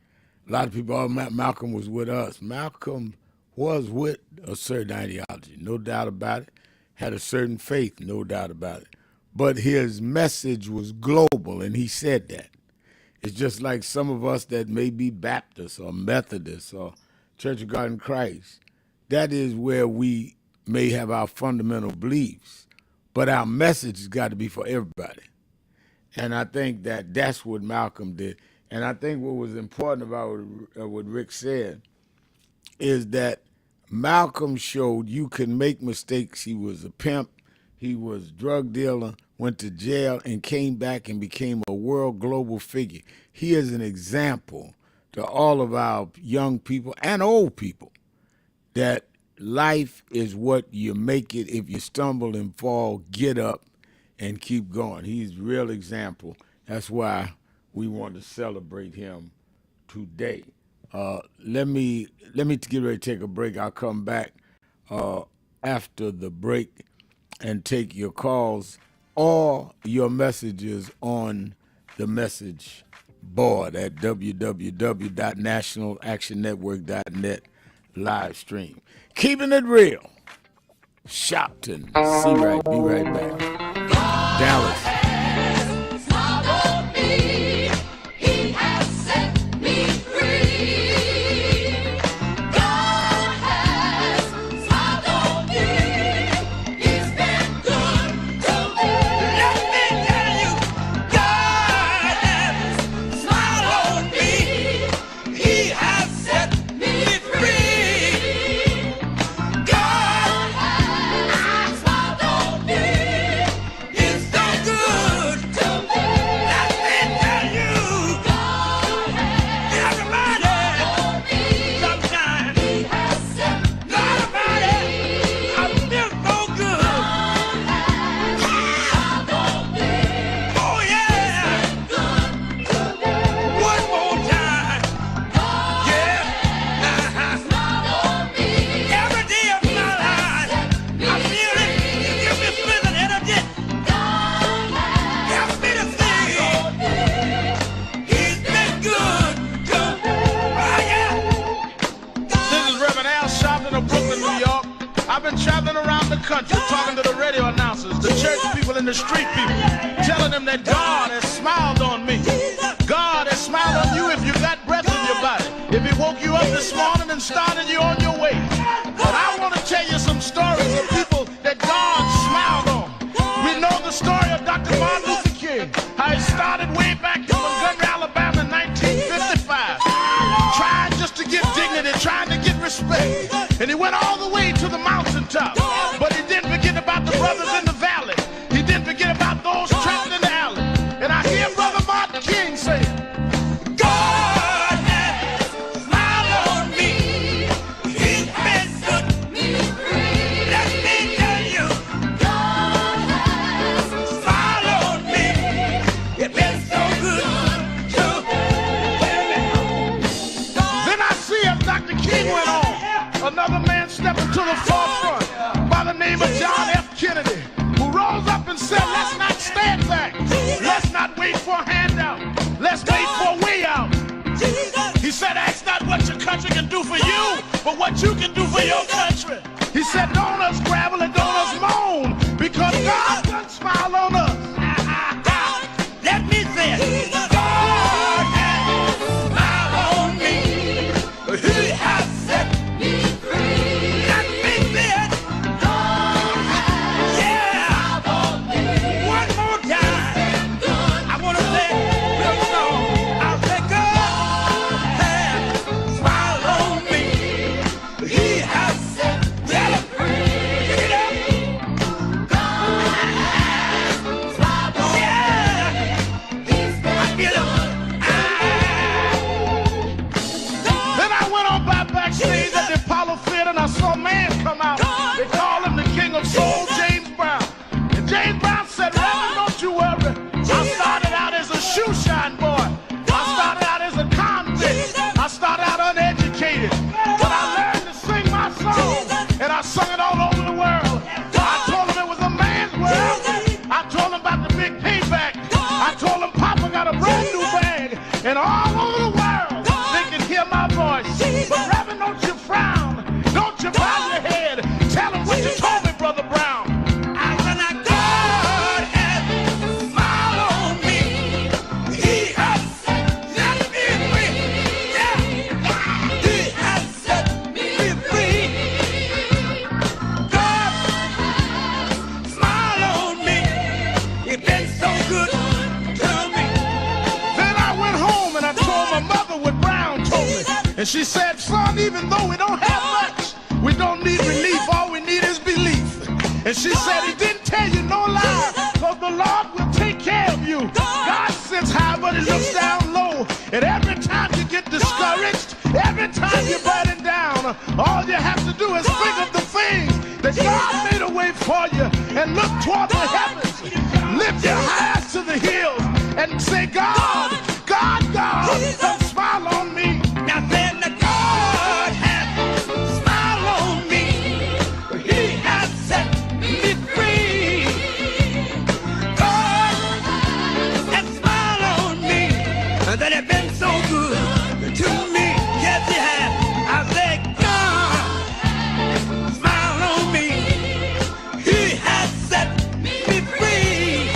A lot of people, oh, Malcolm was with us. Malcolm was with a certain ideology, no doubt about it, had a certain faith, no doubt about it. But his message was global, and he said that. It's just like some of us that may be Baptists or Methodists or Church of God in Christ. That is where we may have our fundamental beliefs, but our message has got to be for everybody. And I think that that's what Malcolm did. And I think what was important about what Rick said is that Malcolm showed you can make mistakes. He was a pimp. He was a drug dealer, went to jail, and came back and became a world global figure. He is an example to all of our young people and old people that life is what you make it. If you stumble and fall, get up and keep going. He's a real example. That's why we want to celebrate him today. Let me get ready to take a break. I'll come back after the break and take your calls or your messages on the message board at www.nationalactionnetwork.net live stream. Keeping it real. Sharpton. Be right back. Dallas.
Country, talking to the radio announcers, the church people and the street people, telling them that God has smiled on me. God has smiled on you if you got breath in your body. If he woke you up this morning and started you on your way. But I want to tell you some stories of people that God smiled on. We know the story of Dr. Martin Luther King, how he started way back in Montgomery, Alabama in 1955, trying just to get dignity, trying to get respect. And he went all the way to the mountaintop. But he didn't forget about the brothers in the valley. He didn't forget about those trapped in the alley. And I hear Brother Martin King say, God has smiled on me. He's been good to me. Let me tell you, God has smiled on me. It's been so good to me. Then I see as Dr. King went on, another man stepping to the forefront by the name of John F. Kennedy, who rose up and said, let's not stand back. Let's not wait for a handout. Let's wait for a way out. He said, ask not what your country can do for you, but what you can do for your country. He said, don't us gravel and don't us moan, because God doesn't smile on us. Let me say it. God has smiled on me. He has set me free. Let me say it. God has smiled on me. One more time. I want to say real song. I'll say God has smiled on me. He has set me free. Pick it up. God has smiled on me. I feel it. Then I went on backstage at the Apollo Theater and I saw a man come out. They call him the King of Soul, James Brown. And James Brown said, Reverend, don't you worry. I started out as a shoe shine boy. I started out as a convict. I started out uneducated. But I learned to sing my song. And I sung it all over the world. I told him it was a man's world. I told him about the big payback. I told him Papa got a brand new bag. And all over the world, they can hear my voice. But Reverend, don't you frown. Don't you bow your head. Tell him what you told me, Brother Brown. I said, now God has smiled on me. He has set me free. Yeah. He has set me free. God smiled on me. It's been so good to me. Then I went home and I told my mother what Brown told me. And she said, son, even though we don't have much, we don't need relief. All we need is belief. And she said, he didn't tell you no lie, because the Lord will take care of you. God sits high, but he looks down low. And every time you get discouraged, every time you're burning down, all you have to do is think of the things that God made a way for you and look toward the heavens. Lift your eyes to the hills and say, God, God, God, don't smile on me. Now then the God has smiled on me. He has set me free. God has smiled on me. And that has been so good to me. Yes, he has. I say, God smile on me. He has set me free.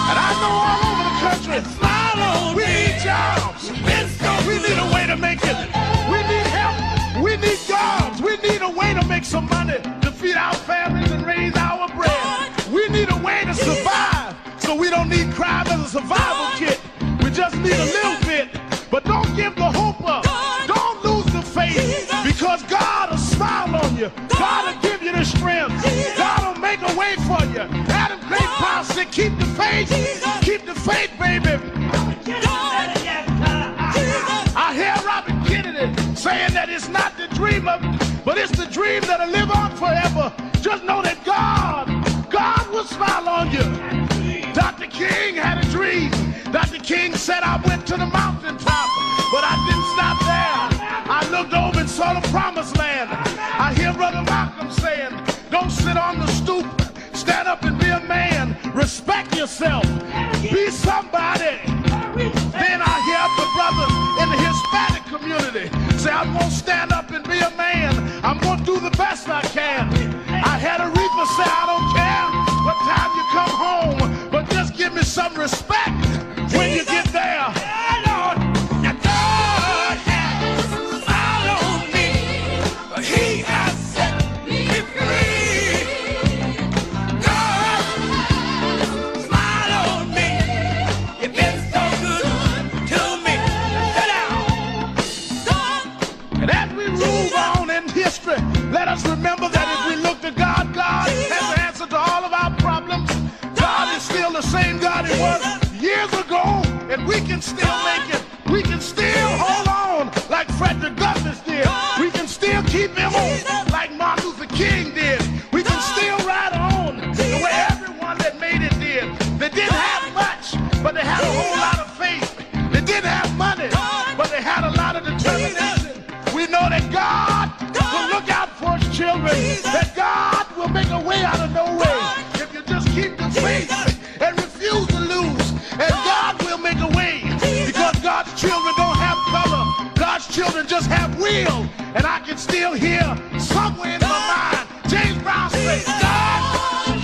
And I know all over the country, smile on we need jobs. We need a way to make it. We need help. We need jobs. We need a way to make some money to feed our families and raise our bread. We need a way to survive, so we don't need crime as a survival kit. We just need a little bit. But don't give the hope up. Don't lose the faith, because God will smile on you. God will give you the strength. God will make a way for you. Adam Great Power said, keep the faith. Keep the faith, baby. I hear Robert Kennedy saying that it's not the dream of, but it's the dream that'll live on forever. Just know that God will smile on you. Dr. King had a dream. Dr. King said, I went to the mountaintop, but I didn't stop there. I looked over and saw the promised land. I hear Brother Malcolm saying, don't sit on the stoop. Stand up and be a man. Respect yourself. Be somebody. Then I hear the brothers in the Hispanic community say, I'm going to stand up and be a man. I'm going to do the best I can. I had a reaper say, I don't care what time you come home, but just give me some respect when you get there. Now God has smiled on me. He has set me free. God smiled on me. You've been so good to me. Sit down. And as we move on in history, let us remember that if we look to God, God has the answer to all of our problems. God is still the same God he was years ago, and we can still make it. We can still hold on like Frederick Douglass did. We can still keep him on like Martin Luther King did. We can still ride on the way everyone that made it did. They didn't have much, but they had a whole lot of faith. They didn't have money, but they had a lot of determination. We know that God will look out for his children, that God will make a way out of no way. If you just keep the faith and refuse to lose, and God will make a way, because God's children don't have color. God's children just have will. And I can still hear somewhere in my mind James Brown say, God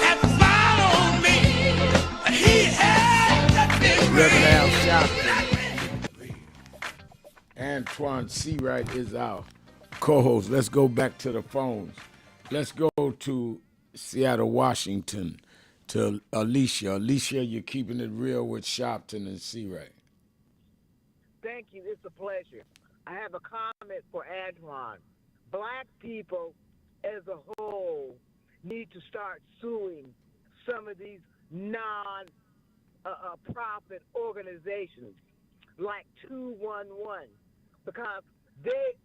has smiled on me. He has set me free.
Reverend Al Sharpton. Antoine Seawright is our co-host. Let's go back to the phones. Let's go to Seattle, Washington, to Alicia. Alicia, you're keeping it real with Sharpton and Seawright.
Thank you. It's a pleasure. I have a comment for Antoine. Black people as a whole need to start suing some of these non-profit organizations like 211, because they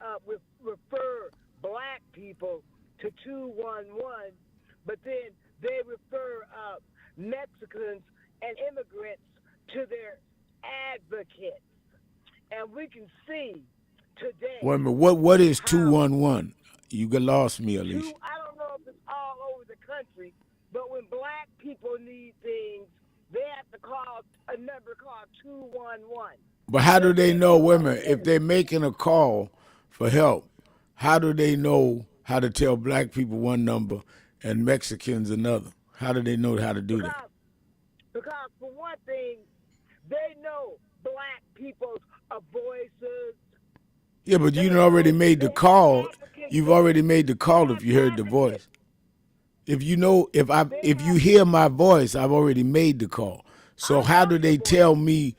refer black people to 211, but then they refer Mexicans and immigrants to their advocates. And we can see today.
Wait a minute, what is 211? You got lost me, Alicia.
I don't know if it's all over the country, but when black people need things, they have to call a number called 211.
But how do they know, wait a minute, if they're making a call for help, how do they know how to tell black people one number and Mexicans another? How do they know how to do that?
Because for one thing, they know black people's voices.
Yeah, but you already made the call. You've already made the call if you heard the voice. If you know, if you hear my voice, I've already made the call. So how do they tell me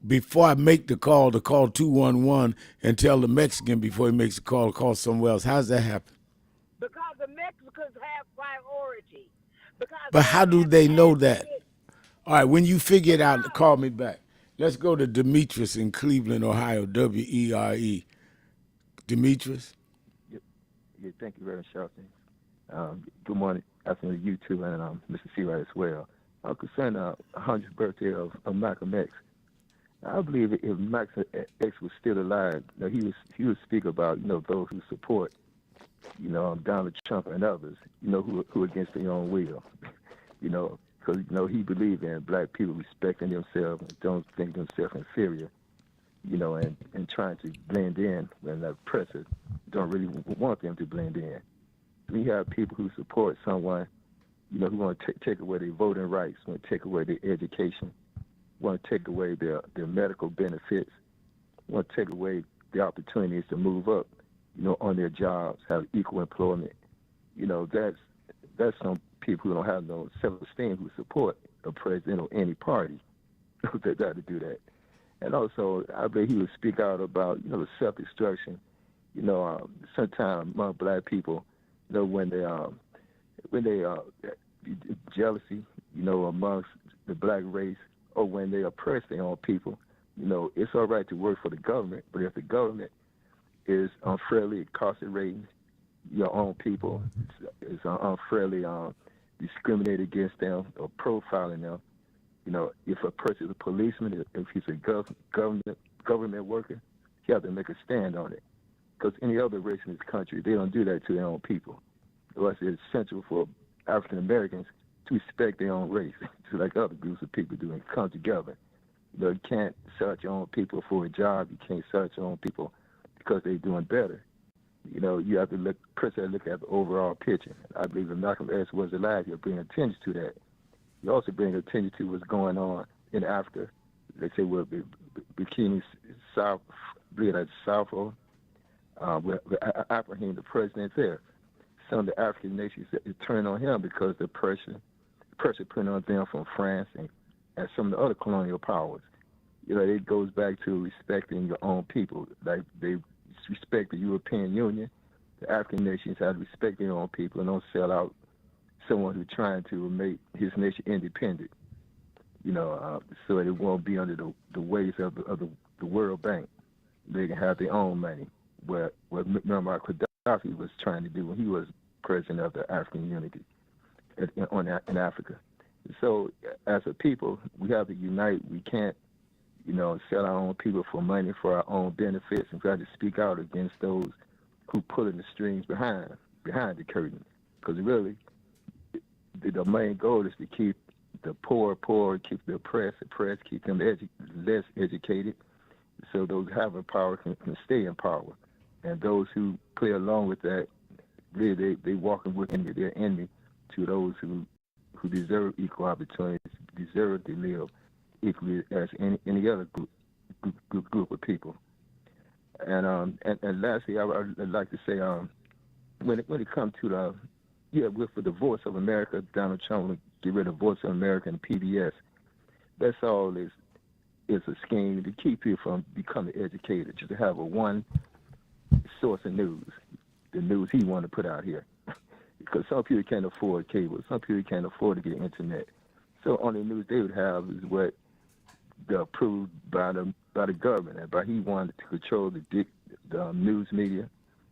before I make the call to call 211 and tell the Mexican before he makes the call to call somewhere else? How does that happen?
Because the Mexicans have priority.
But how do they know that? All right, when you figure it out, call me back. Let's go to Demetrius in Cleveland, Ohio, WERE. Demetrius?
Yeah, thank you, Reverend Sharpton. Good morning, afternoon to you too, and Mr. Seawright as well.
concerned 100th birthday of Malcolm X. I believe if Malcolm X was still alive, he would speak about those who support Donald Trump and others who against their own will, because he believed in black people respecting themselves and don't think themselves inferior, and trying to blend in when the oppressor don't really want them to blend in. We have people who support someone, who want to take away their voting rights, want to take away their education, want to take away their medical benefits, want to take away the opportunities to move up, on their jobs, have equal employment. That's some people who don't have no self-esteem who support a president or any party that got to do that. And also, I believe he would speak out about, the self-destruction, sometimes among black people, when they jealousy, amongst the black race, or when they oppress their own people, it's all right to work for the government, but if the government is unfairly incarcerating your own people, is unfairly discriminating against them or profiling them, if a person is a policeman, if he's a government worker, he has to make a stand on it. Because any other race in this country, they don't do that to their own people. Otherwise, it's essential for African Americans to respect their own race, just like other groups of people do, and come together. You can't sell out your own people for a job. You can't sell out your own people because they're doing better. You have to look at the overall picture. I believe if Malcolm X was alive, he'll bring attention to that. He also bring attention to what's going on in Africa. They say we're Bikini South, South, with Abraham, the president there. Some of the African nations turn on him because the pressure put on them from France and some of the other colonial powers. It goes back to respecting your own people. Like they respect the European Union, the African nations have to respect their own people and don't sell out someone who's trying to make his nation independent. So it won't be under the ways of the World Bank. They can have their own money. What Muammar Gaddafi was trying to do when he was president of the African Unity in Africa. So as a people, we have to unite. We can't, sell our own people for money for our own benefits, and we have to speak out against those who pulling the strings behind the curtain. Because really, the main goal is to keep the poor, keep the oppressed, keep them less educated, so those having power can stay in power. And those who play along with that, really, they walking with their enemy to those who deserve equal opportunities, deserve to live equally as any other group of people. And lastly, I'd like to say, when it comes to with the Voice of America, Donald Trump will get rid of Voice of America and PBS. That's all is a scheme to keep people from becoming educated, just to have a one source of news, the news he want to put out here. Because some people can't afford cable, some people can't afford to get internet. So only news they would have is what they're approved by the government. And he wanted to control the news media,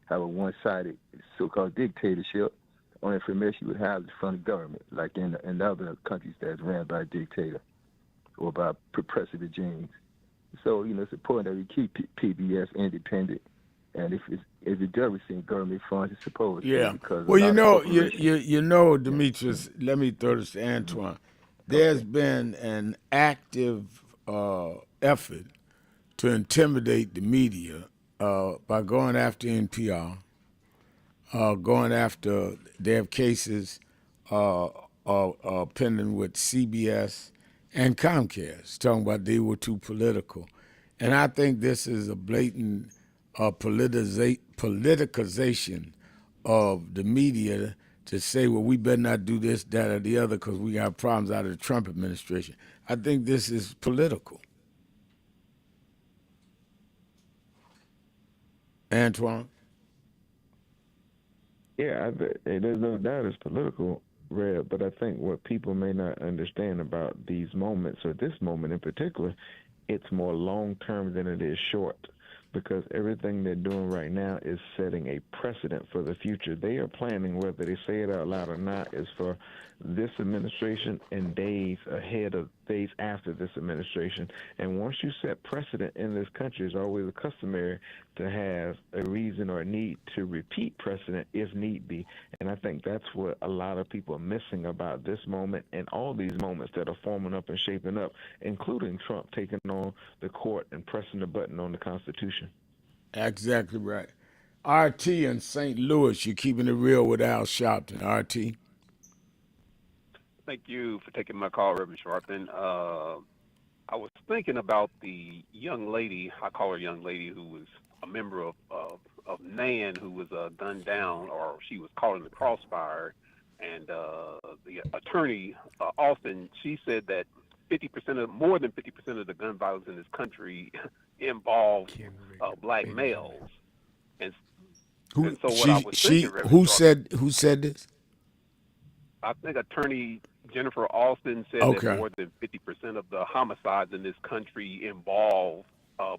have a one-sided so-called dictatorship. On information you would have is from the government, like in other countries that's ran by a dictator or by oppressive regimes. So, it's important that we keep PBS independent. And if it does receive government funds, it's supposed to. Because
Demetrius, let me throw this to Antoine. There's been an active effort to intimidate the media by going after NPR, going after, they have cases pending with CBS and Comcast, talking about they were too political. And I think this is a blatant politicization of the media to say, well, we better not do this, that, or the other because we got problems out of the Trump administration. I think this is political. Antoine?
Yeah, there's no doubt it's political, Red, but I think what people may not understand about these moments, or this moment in particular, it's more long-term than it is short. because everything they're doing right now is setting a precedent for the future. They are planning, whether they say it out loud or not, is for this administration and days ahead of days after this administration. And once you set precedent in this country, it's always customary to have a reason or a need to repeat precedent if need be. And I think that's what a lot of people are missing about this moment and all these moments that are forming up and shaping up, including Trump taking on the court and pressing the button on the Constitution.
Exactly right. RT in St. Louis, you're keeping it real with Al Sharpton. RT.
Thank you for taking my call, Reverend Sharpton. I was thinking about the young lady, I call her young lady, who was a member of NAN, who was gunned down, or she was caught in the crossfire. And the attorney, Austin, she said that more than 50% of the gun violence in this country involves black males. And so what I was thinking, Reverend
who
Sharpton,
said this?
I think Attorney Jennifer Austin said that more than 50% of the homicides in this country involve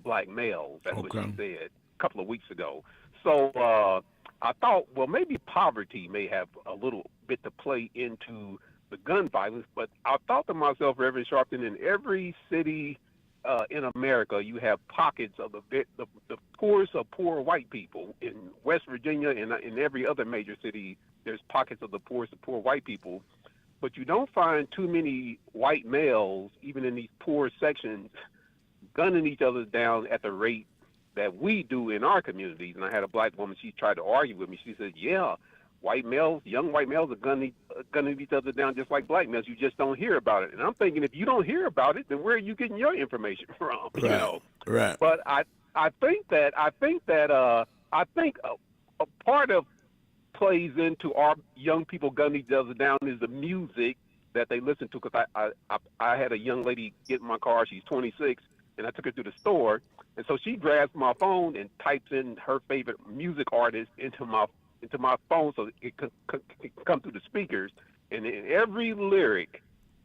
black males. That's what she said a couple of weeks ago. So I thought, well, maybe poverty may have a little bit to play into the gun violence, but I thought to myself, Reverend Sharpton, in every city in America, you have pockets of the poorest of poor white people. In West Virginia and in every other major city, there's pockets of the poorest of poor white people. But you don't find too many white males, even in these poor sections, gunning each other down at the rate that we do in our communities. And I had a black woman, she tried to argue with me. She said, yeah, white males, young white males are gunning each other down just like black males. You just don't hear about it. And I'm thinking, if you don't hear about it, then where are you getting your information from?
Right.
You know.
Right.
But I think a part of plays into our young people gunning each other down is the music that they listen to. Because I had a young lady get in my car. She's 26, and I took her to the store, and so she grabs my phone and types in her favorite music artist into my phone so it can come through the speakers. And in every lyric,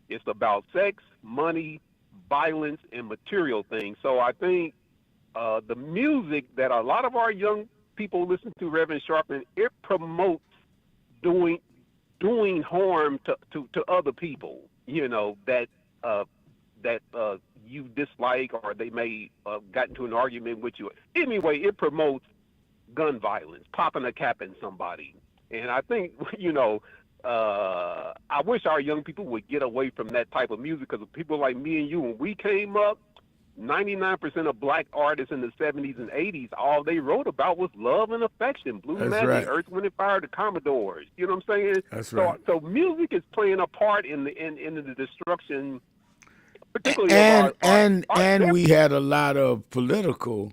it's about sex, money, violence, and material things. So I think the music that a lot of our young people listen to, Reverend Sharpton, it promotes doing harm to other people, you know, that you dislike, or they may got into an argument with you. Anyway, it promotes gun violence, popping a cap in somebody. And I think, you know, I wish our young people would get away from that type of music, because people like me and you, when we came up, 99% of black artists in the 70s and 80s, all they wrote about was love and affection. Blue Magic,
right.
Earth, Wind and Fire, the Commodores. You know what I'm saying?
That's right.
So music is playing a part in the destruction, particularly
and we had a lot of political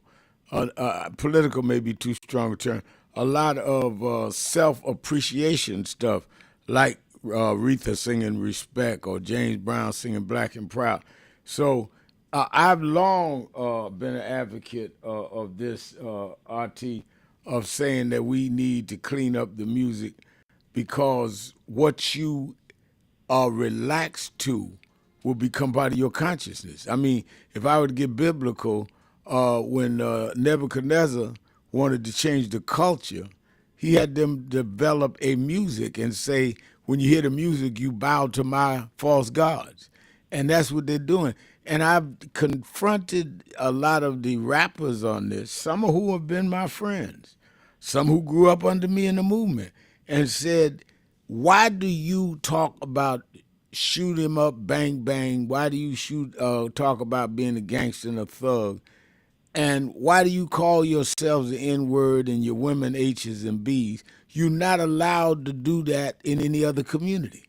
may be too strong a term, a lot of self-appreciation stuff, like Aretha singing Respect or James Brown singing Black and Proud. So I've long been an advocate of this, RT, of saying that we need to clean up the music, because what you are relaxed to will become part of your consciousness. I mean, if I were to get biblical, when Nebuchadnezzar wanted to change the culture, he had them develop a music and say, when you hear the music, you bow to my false gods. And that's what they're doing. And I've confronted a lot of the rappers on this, some of who have been my friends, some who grew up under me in the movement, and said, why do you talk about shoot him up, bang, bang? Why do you talk about being a gangster and a thug? And why do you call yourselves the N-word and your women H's and B's? You're not allowed to do that in any other community.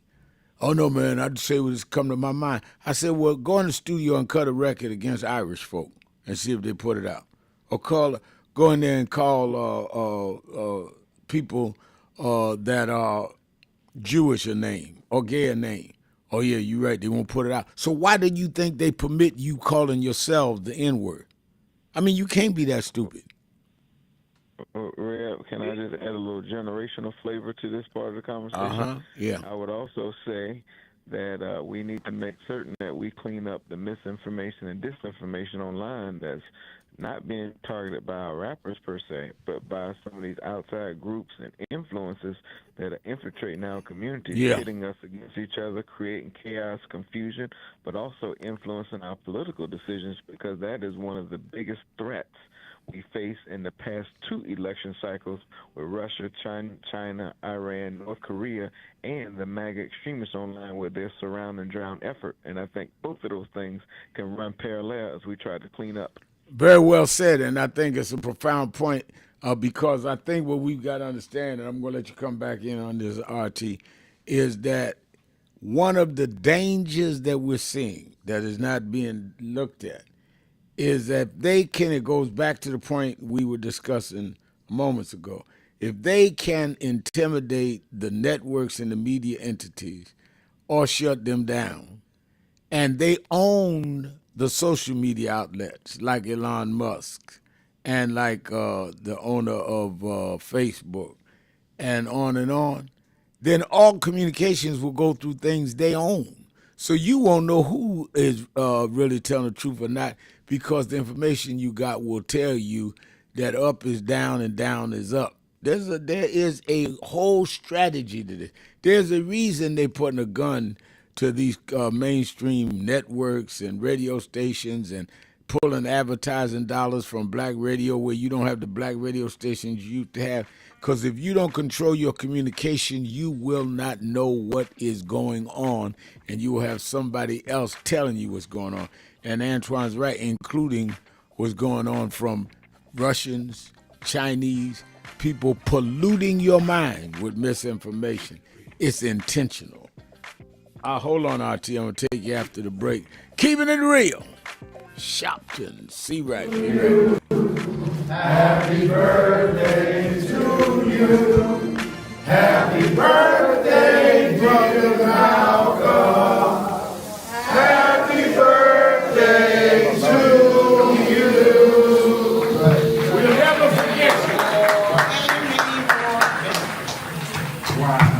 Oh, no, man, I'd say what's come to my mind. I said, well, go in the studio and cut a record against Irish folk and see if they put it out. Or go in there and call people that are Jewish a name or gay a name. Oh, yeah, you're right, they won't put it out. So why do you think they permit you calling yourselves the N-word? I mean, you can't be that stupid.
Rev, can I just add a little generational flavor to this part of the conversation?
Yeah.
I would also say that we need to make certain that we clean up the misinformation and disinformation online not being targeted by our rappers per se, but by some of these outside groups and influences that are infiltrating our communities, pitting us against each other, creating chaos, confusion, but also influencing our political decisions, because that is one of the biggest threats we face in the past 2 election cycles with Russia, China, Iran, North Korea, and the MAGA extremists online with their surround and drown effort. And I think both of those things can run parallel as we try to clean up.
Very well said, and I think it's a profound point because I think what we've got to understand, and I'm going to let you come back in on this, RT, is that one of the dangers that we're seeing that is not being looked at is that they can, it goes back to the point we were discussing moments ago, if they can intimidate the networks and the media entities or shut them down, and they own the social media outlets like Elon Musk and like the owner of Facebook and on, then all communications will go through things they own. So you won't know who is really telling the truth or not, because the information you got will tell you that up is down and down is up. There is a whole strategy to this. There's a reason they're putting a gun to these mainstream networks and radio stations and pulling advertising dollars from black radio where you don't have the black radio stations you used to have. Because if you don't control your communication, you will not know what is going on, and you will have somebody else telling you what's going on. And Antoine's right, including what's going on from Russians, Chinese, people polluting your mind with misinformation. It's intentional. Hold on, RT. I'm going to take you after the break. Keeping it real. Sharpton. See right here.
Happy birthday to you. Happy birthday, brother Malcolm. Happy birthday to you.
We'll never forget you. Wow.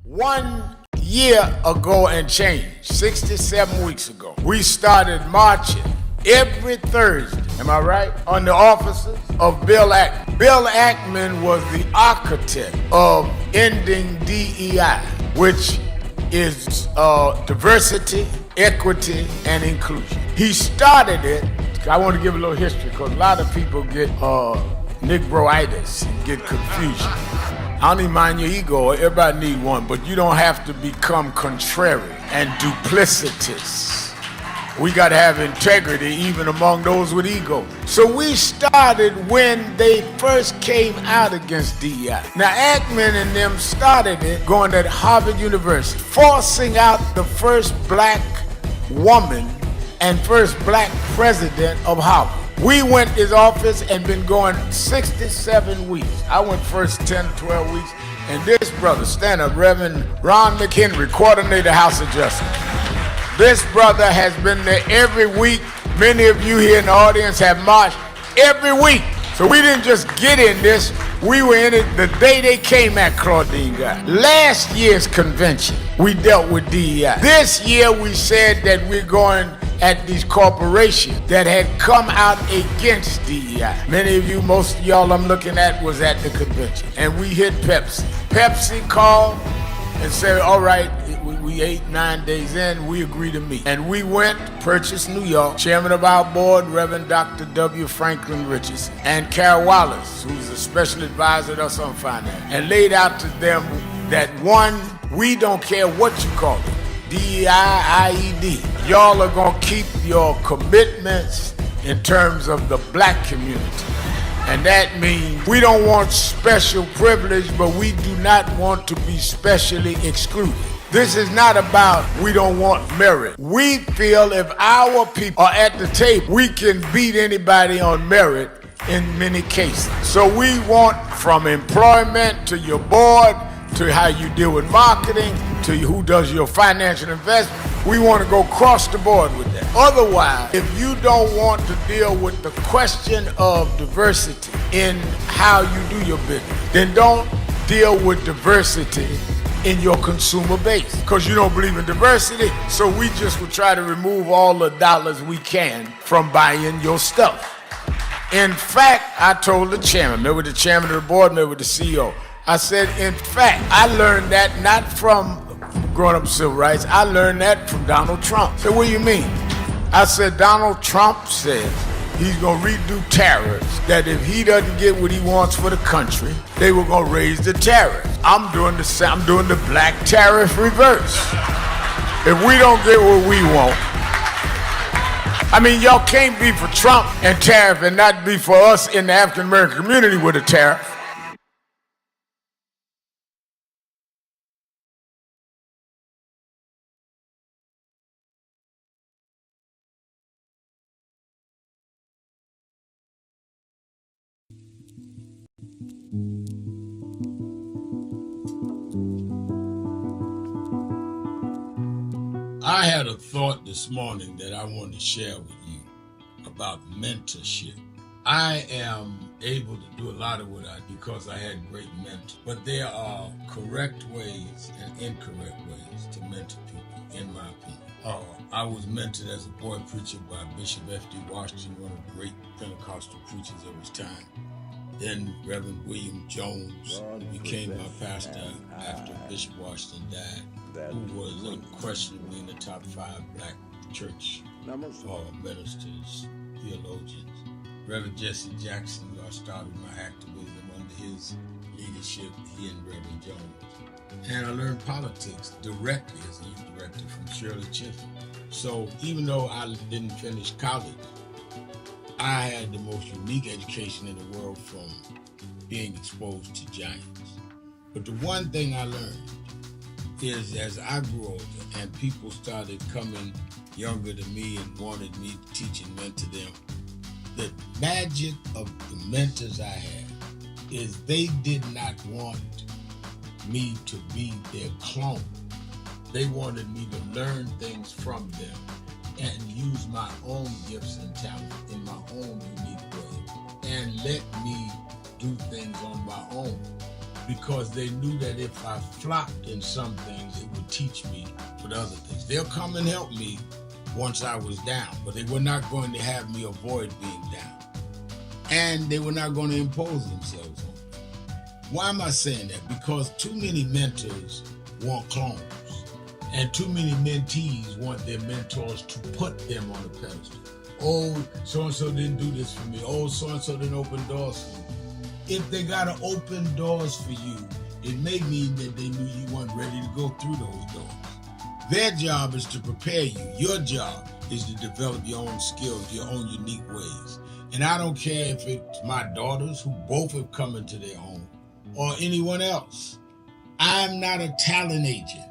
One year ago and change, 67 weeks ago, we started marching every Thursday, am I right, on the offices of Bill Ackman. Bill Ackman was the architect of ending DEI, which is diversity, equity, and inclusion. He started it. I want to give a little history because a lot of people get Negroitis and get confusion. I don't even mind your ego. Everybody need one, but you don't have to become contrary and duplicitous. We got to have integrity even among those with ego. So we started when they first came out against DEI. Now, Ackman and them started it going to Harvard University, forcing out the first black woman and first black president of Harvard. We went to his office and been going 67 weeks. I went first 10, 12 weeks. And this brother, stand up, Reverend Ron McHenry, coordinator, House of Justice. This brother has been there every week. Many of you here in the audience have marched every week. So we didn't just get in this. We were in it the day they came at Claudine Guy. Last year's convention, we dealt with DEI. This year, we said that we're going at these corporations that had come out against DEI. Many of you, most of y'all I'm looking at was at the convention. And we hit Pepsi. Pepsi called and said, all right, we 8-9 days in, we agree to meet. And we went, purchased New York. Chairman of our board, Reverend Dr. W. Franklin Richardson, and Carol Wallace, who's a special advisor to us on finance, and laid out to them that one, we don't care what you call it, DEI, IED. Y'all are gonna keep your commitments in terms of the black community. And that means we don't want special privilege, but we do not want to be specially excluded. This is not about we don't want merit. We feel if our people are at the table, we can beat anybody on merit in many cases. So we want from employment to your board, to how you deal with marketing, to who does your financial investment. We want to go across the board with that. Otherwise, if you don't want to deal with the question of diversity in how you do your business, then don't deal with diversity in your consumer base, because you don't believe in diversity. So we just will try to remove all the dollars we can from buying your stuff. In fact, I told the chairman, remember the chairman of the board, remember the CEO, I said, in fact, I learned that not from growing up civil rights, I learned that from Donald Trump. I said, what do you mean? I said, Donald Trump said he's gonna redo tariffs, that if he doesn't get what he wants for the country, they were gonna raise the tariffs. I'm doing the black tariff reverse. If we don't get what we want, I mean, y'all can't be for Trump and tariff and not be for us in the African American community with a tariff. I had a thought this morning that I wanted to share with you about mentorship. I am able to do a lot of what I do because I had great mentors, but there are correct ways and incorrect ways to mentor people, in my opinion. I was mentored as a boy preacher by Bishop F.D. Washington, one of the great Pentecostal preachers of his time. Then Reverend William Jones became my pastor after Bishop Washington died, who was unquestionably in the top 5 black church ministers, theologians. Reverend Jesse Jackson, who I started my activism under his leadership, he and Reverend Jones. And I learned politics directly as a youth director from Shirley Chisholm. So even though I didn't finish college, I had the most unique education in the world from being exposed to giants. But the one thing I learned is as I grew older and people started coming younger than me and wanted me to teach and mentor them, the magic of the mentors I had is they did not want me to be their clone. They wanted me to learn things from them and use my own gifts and talents in my own unique way and let me do things on my own, because they knew that if I flopped in some things, it would teach me for the other things. They'll come and help me once I was down, but they were not going to have me avoid being down. And they were not going to impose themselves on me. Why am I saying that? Because too many mentors want clones. And too many mentees want their mentors to put them on a pedestal. Oh, so-and-so didn't do this for me. Oh, so-and-so didn't open doors for me. If they got to open doors for you, it may mean that they knew you weren't ready to go through those doors. Their job is to prepare you. Your job is to develop your own skills, your own unique ways. And I don't care if it's my daughters, who both have come into their own, or anyone else. I'm not a talent agent.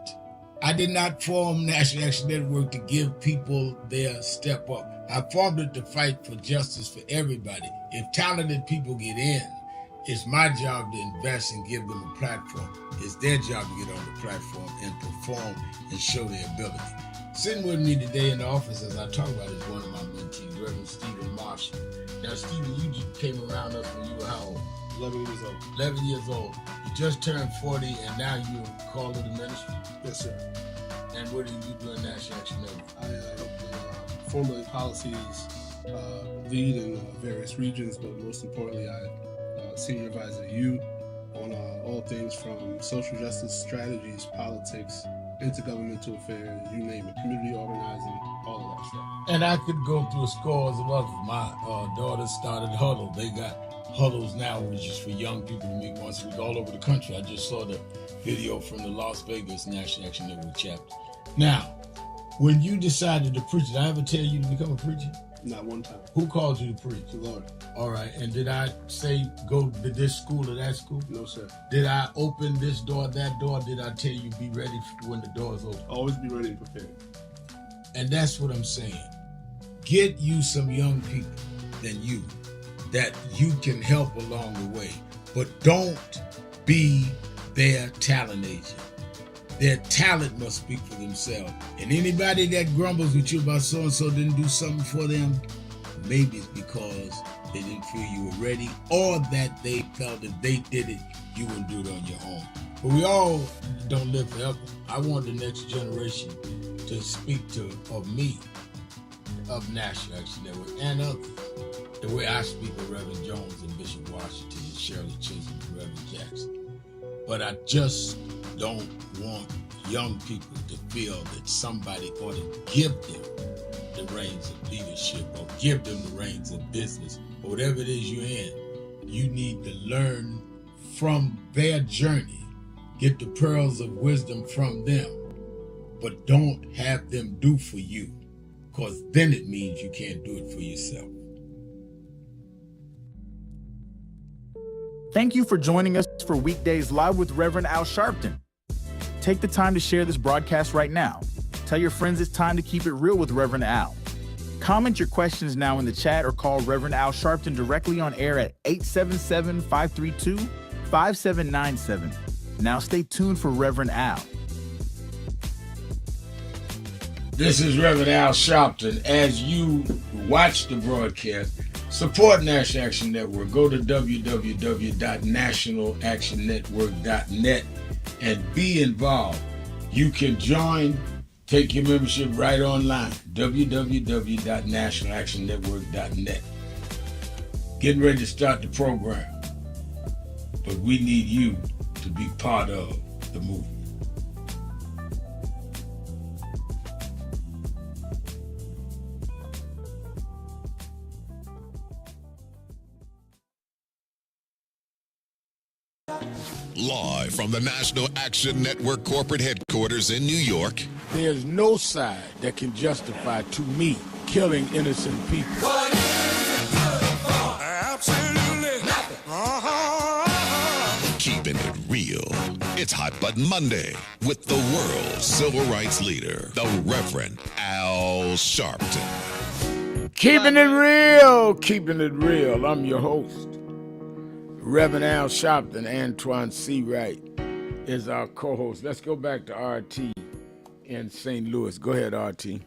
I did not form National Action Network to give people their step up. I formed it to fight for justice for everybody. If talented people get in, it's my job to invest and give them a platform. It's their job to get on the platform and perform and show their ability. Sitting with me today in the office as I talk about it is one of my mentees, Reverend Stephen Marshall. Now, Stephen, you just came around us when you were how old?
11 years old.
11 years old. You just turned 40 and now you're called to the ministry?
Yes, sir.
And what do you do in National Action Network?
I help formulate policies, lead in various regions, but most importantly, I senior advisor to you on all things from social justice strategies, politics, intergovernmental affairs, you name it, community organizing, all of that stuff. And I could go through scores of others. My daughters started Huddle. They got Huddles now, which is for young people to meet once a week all over the country. I just saw the video from the Las Vegas National Action Network chapter. Now, when you decided to preach, did I ever tell you to become a preacher? Not one time.
Who called you to preach?
The Lord.
All right. And did I say go to this school or that school?
No, sir.
Did I open this door, that door? Did I tell you be ready when the doors open?
Always be ready and prepared.
And that's what I'm saying. Get you some young people than you that you can help along the way. But don't be their talent agent. Their talent must speak for themselves. And anybody that grumbles with you about so-and-so didn't do something for them, maybe it's because they didn't feel you were ready, or that they felt if they did it, you wouldn't do it on your own. But we all don't live forever. I want the next generation to speak of me, of National Action Network, and others, the way I speak of Reverend Jones and Bishop Washington and Shirley Chisholm and Reverend Jackson. But I just don't want young people to feel that somebody ought to give them the reins of leadership or give them the reins of business or whatever it is you're in. You need to learn from their journey, get the pearls of wisdom from them, but don't have them do for you, because then it means you can't do it for yourself.
Thank you for joining us for Weekdays Live with Reverend Al Sharpton. Take the time to share this broadcast right now. Tell your friends it's time to keep it real with Reverend Al. Comment your questions now in the chat or call Reverend Al Sharpton directly on air at 877-532-5797. Now stay tuned for Reverend Al.
This is Reverend Al Sharpton. As you watch the broadcast, support National Action Network. Go to www.nationalactionnetwork.net and be involved. You can join, take your membership right online, www.nationalactionnetwork.net. Getting ready to start the program, but we need you to be part of the movement.
Live from the National Action Network corporate headquarters in New York.
There's no side that can justify, to me, killing innocent people.
What is it good for? Absolutely nothing.
Keeping it real. It's Hot Button Monday with the world's civil rights leader, the Reverend Al Sharpton.
Keeping it real, keeping it real. I'm your host, Reverend Al Sharpton. Antoine C. Wright is our co-host. Let's go back to RT in St. Louis. Go ahead, RT.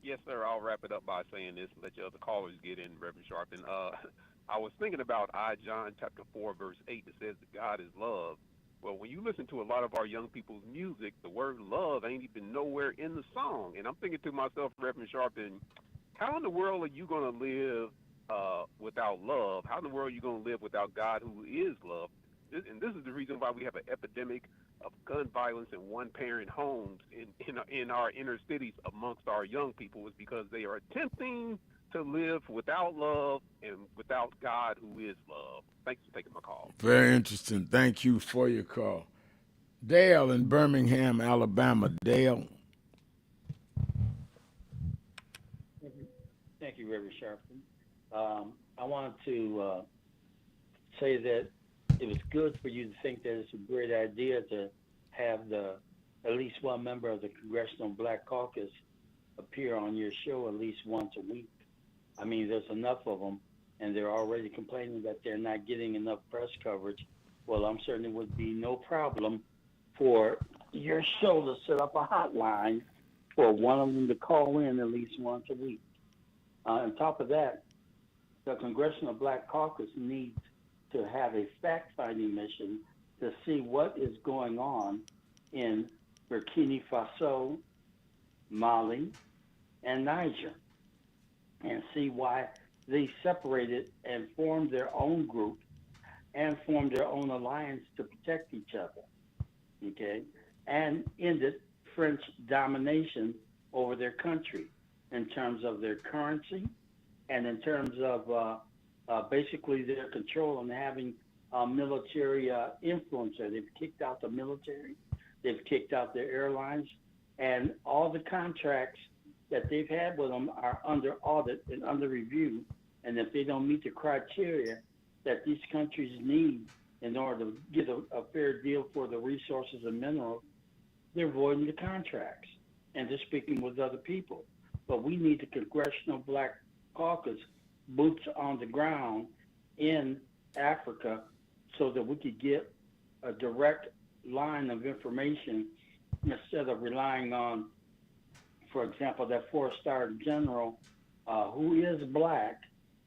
Yes, sir. I'll wrap it up by saying this and let your other callers get in, Reverend Sharpton. I was thinking about John chapter 4, verse 8 that says that God is love. Well, when you listen to a lot of our young people's music, the word love ain't even nowhere in the song. And I'm thinking to myself, Reverend Sharpton, how in the world are you going to live without love? How in the world are you going to live without God who is love? And this is the reason why we have an epidemic of gun violence in one-parent homes in our inner cities amongst our young people, is because they are attempting to live without love and without God who is love. Thanks for taking my call.
Very interesting. Thank you for your call. Dale in Birmingham, Alabama. Dale.
Thank you, Reverend Sharpton. I wanted to say that it was good for you to think that it's a great idea to have at least one member of the Congressional Black Caucus appear on your show at least once a week. I mean, there's enough of them, and they're already complaining that they're not getting enough press coverage. Well, I'm certain it would be no problem for your show to set up a hotline for one of them to call in at least once a week. On top of that, the Congressional Black Caucus needs to have a fact-finding mission to see what is going on in Burkina Faso, Mali, and Niger, and see why they separated and formed their own group and formed their own alliance to protect each other, okay, and ended French domination over their country in terms of their currency and in terms of basically their control and having military influence there. They've kicked out the military, they've kicked out their airlines, and all the contracts that they've had with them are under audit and under review. And if they don't meet the criteria that these countries need in order to get a fair deal for the resources and minerals, they're voiding the contracts and they're speaking with other people. But we need the Congressional Black Caucus boots on the ground in Africa so that we could get a direct line of information instead of relying on, for example, that four-star general who is black,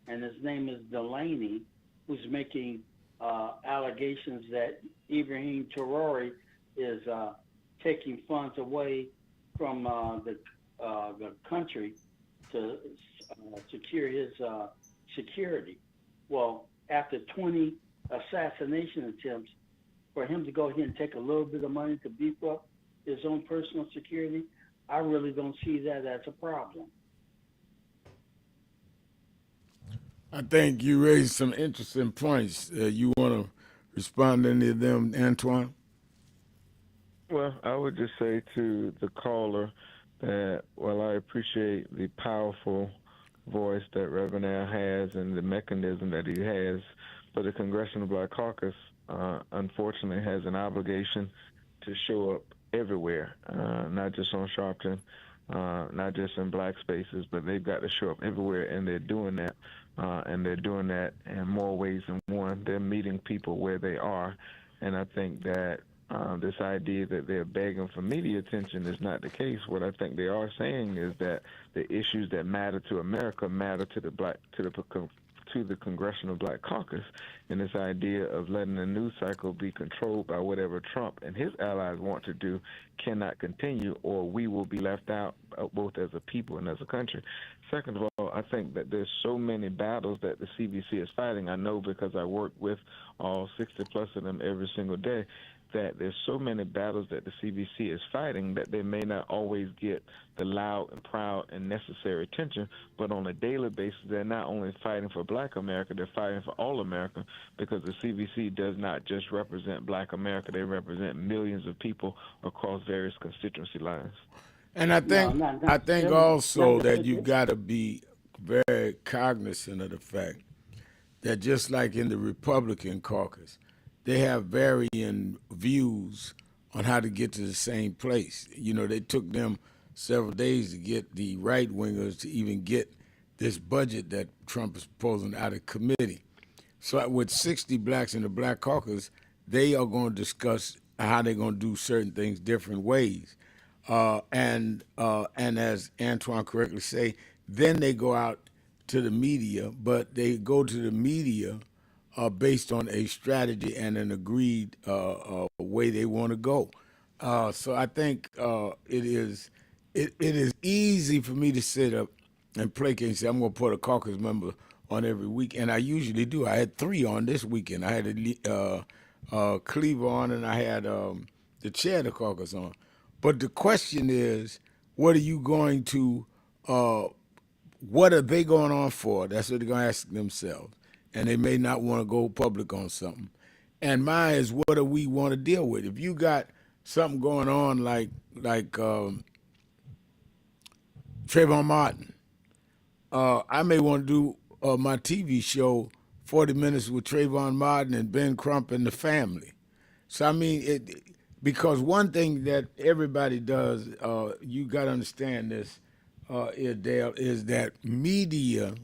and his name is Delaney, who's making allegations that Ibrahim Traore is taking funds away from the country to secure his security. Well, after 20 assassination attempts, for him to go ahead and take a little bit of money to beef up his own personal security, I really don't see that as a problem.
I think you raised some interesting points. You want to respond to any of them, Antoine?
Well, I would just say to the caller that while I appreciate the powerful voice that Reverend Al has and the mechanism that he has, but the Congressional Black Caucus unfortunately has an obligation to show up everywhere, not just on Sharpton, not just in black spaces, but they've got to show up everywhere, and they're doing that. And they're doing that in more ways than one. They're meeting people where they are, and I think that this idea that they're begging for media attention is not the case. What I think they are saying is that the issues that matter to America matter to the Congressional Black Caucus, and this idea of letting the news cycle be controlled by whatever Trump and his allies want to do cannot continue, or we will be left out, both as a people and as a country. Second of all, I think that there's so many battles that the CBC is fighting. I know because I work with all 60 plus of them every single day, that there's so many battles that the CBC is fighting that they may not always get the loud and proud and necessary attention, but on a daily basis, they're not only fighting for black America, they're fighting for all America, because the CBC does not just represent black America, they represent millions of people across various constituency lines.
And I think also that you've got to be very cognizant of the fact that just like in the Republican caucus, they have varying views on how to get to the same place. You know, they took them several days to get the right-wingers to even get this budget that Trump is proposing out of committee. So with 60 blacks in the Black Caucus, they are going to discuss how they're going to do certain things different ways. And as Antoine correctly say, then they go out to the media, but they go to the media based on a strategy and an agreed way they want to go. So I think it is easy for me to sit up and placate and say, I'm going to put a caucus member on every week, and I usually do. I had 3 on this weekend. I had Cleaver on, and I had the chair of the caucus on. But the question is, what are you going to, what are they going on for? That's what they're going to ask themselves. And they may not want to go public on something. And mine is, what do we want to deal with? If you got something going on like Trayvon Martin, I may want to do my TV show, 40 Minutes with Trayvon Martin and Ben Crump and the family. So, I mean, because one thing that everybody does, you got to understand this, Dale, is that media,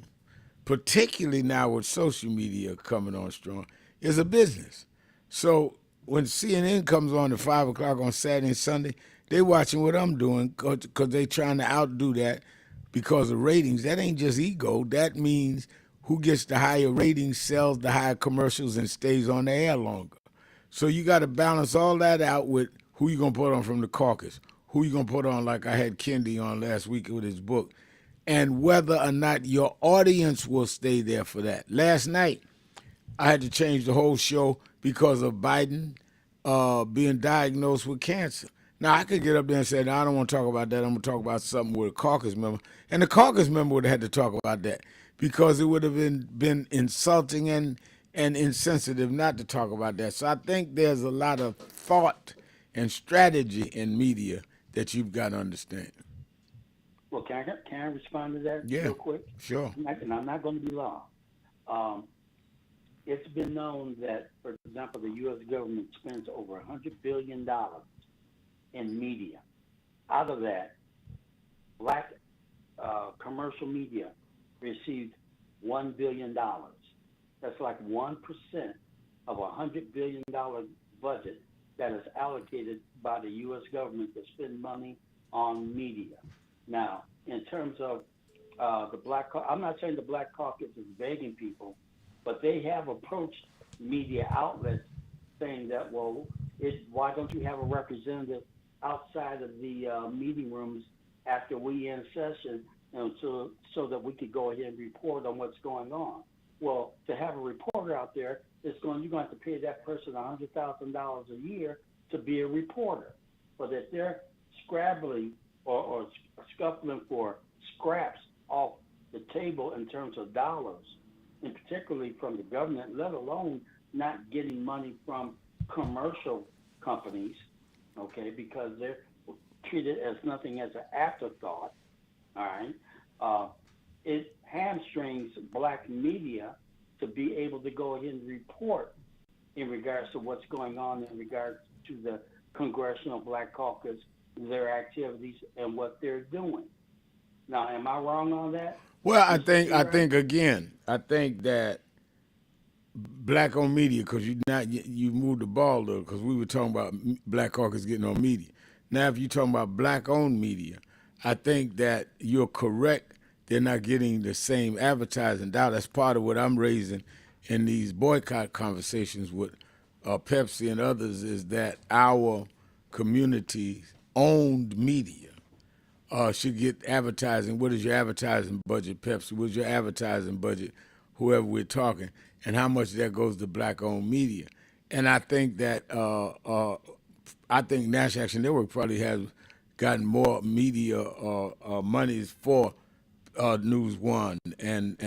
particularly now with social media coming on strong, is a business. So when CNN comes on at 5 o'clock on Saturday and Sunday, they watching what I'm doing because they trying to outdo that because of ratings. That ain't just ego. That means who gets the higher ratings sells the higher commercials and stays on the air longer. So you got to balance all that out with who you going to put on from the caucus, who you going to put on, like I had Kendi on last week with his book, and whether or not your audience will stay there for that. Last night, I had to change the whole show because of Biden being diagnosed with cancer. Now, I could get up there and say, no, I don't want to talk about that. I'm going to talk about something with a caucus member. And the caucus member would have had to talk about that because it would have been insulting and insensitive not to talk about that. So I think there's a lot of thought and strategy in media that you've got to understand.
Well, can I respond to that real quick?
Sure.
I'm not going to be long. It's been known that, for example, the U.S. government spends over $100 billion in media. Out of that, black commercial media received $1 billion. That's like 1% of a $100 billion budget that is allocated by the U.S. government to spend money on media. Now, in terms of the I'm not saying the Black Caucus is begging people, but they have approached media outlets saying that, well, why don't you have a representative outside of the meeting rooms after we end session, so that we could go ahead and report on what's going on. Well, to have a reporter out there, you're going to have to pay that person $100,000 a year to be a reporter. But if they're scrabbling or scuffling for scraps off the table in terms of dollars, and particularly from the government, let alone not getting money from commercial companies, okay, because they're treated as nothing as an afterthought, all right? It hamstrings Black media to be able to go ahead and report in regards to what's going on in regards to the Congressional Black Caucus, their activities, and what they're doing. Now, am I wrong on that?
Well, I think that Black-owned media, because you moved the ball though, because we were talking about Black Caucus getting on media. Now, if you're talking about Black-owned media, I think that you're correct. They're not getting the same advertising dollar. That's part of what I'm raising in these boycott conversations with Pepsi and others, is that our community-owned media should get advertising. What is your advertising budget, Pepsi? What's your advertising budget, whoever we're talking, and how much that goes to Black-owned media? And I think that National Action Network probably has gotten more media monies for News One and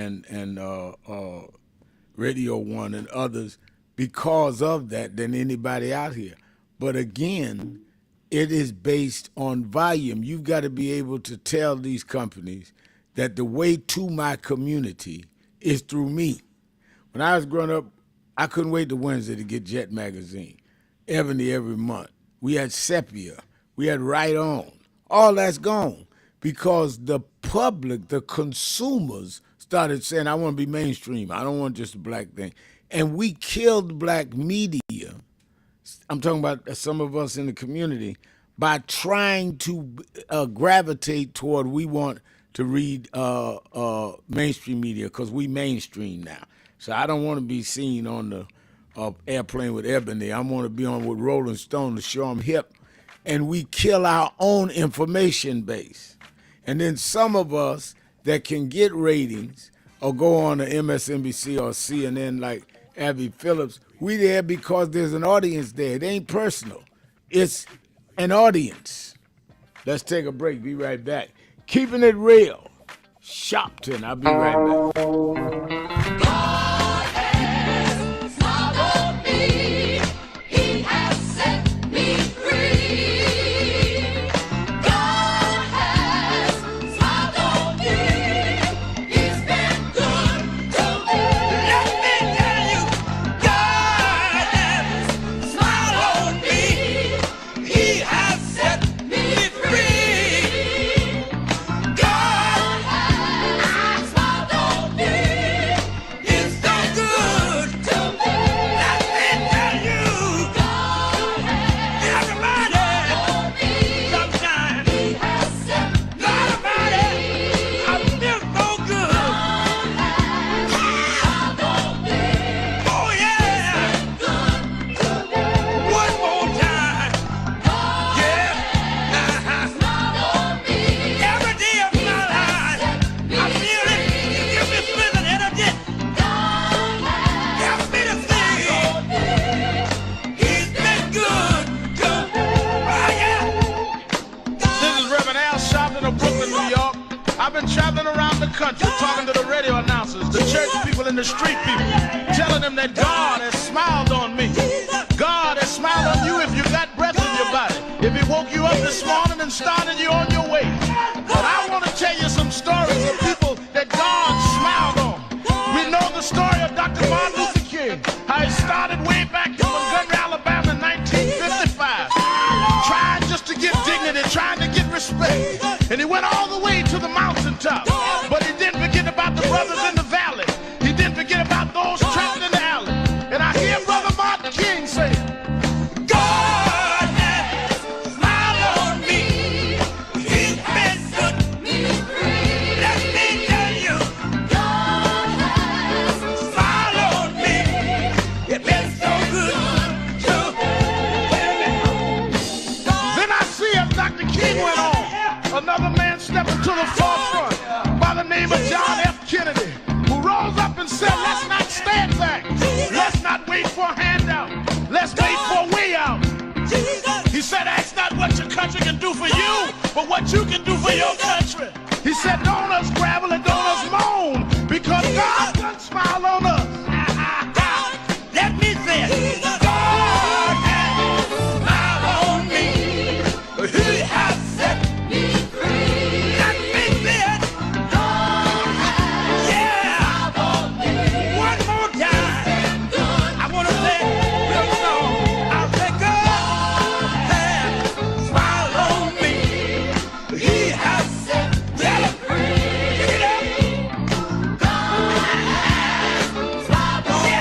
Radio One and others because of that than anybody out here. But again, it is based on volume. You've got to be able to tell these companies that the way to my community is through me. When I was growing up, I couldn't wait to Wednesday to get Jet Magazine, Ebony every month. We had Sepia. We had Right On. All that's gone because the public, the consumers, started saying, I want to be mainstream. I don't want just a Black thing. And we killed Black media. I'm talking about some of us in the community by trying to gravitate toward we want to read mainstream media because we mainstream now. So I don't want to be seen on the airplane with Ebony. I want to be on with Rolling Stone to show them hip. And we kill our own information base. And then some of us that can get ratings or go on to MSNBC or CNN like Abby Phillips, we there because there's an audience there. It ain't personal. It's an audience. Let's take a break. Be right back. Keeping it real. Sharpton. I'll be right back.
God has smiled on me. He has set me free. God has smiled on me. He's been good to me. Let me tell you, God has smiled on me. He has set me free. God has smiled on me. He's so good to me. Let me tell you, God has smiled on me. Sometimes He has set me free. I feel so good. God has smiled on me. Oh yeah. He's been good to me. One more time. God has smiled on me. Every day of my life, I feel it. You give me strength and energy. God help me to sing. He's been good to me. Oh yeah.
This is Reverend Al Sharpton of Brooklyn, New York. I've been traveling around the country talking to the radio announcers, the church people, and the street people, telling them that God has smiled on me. God has smiled on you if you got breath in your body. If He woke you up this morning and started you on your way. But I want to tell you some stories of people that God smiled on. We know the story of Dr. Martin Luther King, how he started way back in Montgomery, Alabama in 1955, trying just to get dignity, trying to get respect. And he went all the way to the mountaintop. But he didn't forget about the brothers in the valley. He didn't forget about those trapped in the alley. And I hear Brother Martin King say, God another man stepping to the forefront by the name of John F. Kennedy, who rose up and said, let's not stand back. Let's not wait for a handout. Let's wait for a way out. He said, ask not what your country can do for you, but what you can do for your country. He said, don't us gravel and don't us moan, because God doesn't smile on us. Let me say it. God has smiled on me. He has set me free. Let me say it. God has smiled on me. One more time. I want to say real song. I'll say God has smiled on me. He has set me free. Pick it up. God has smiled on me.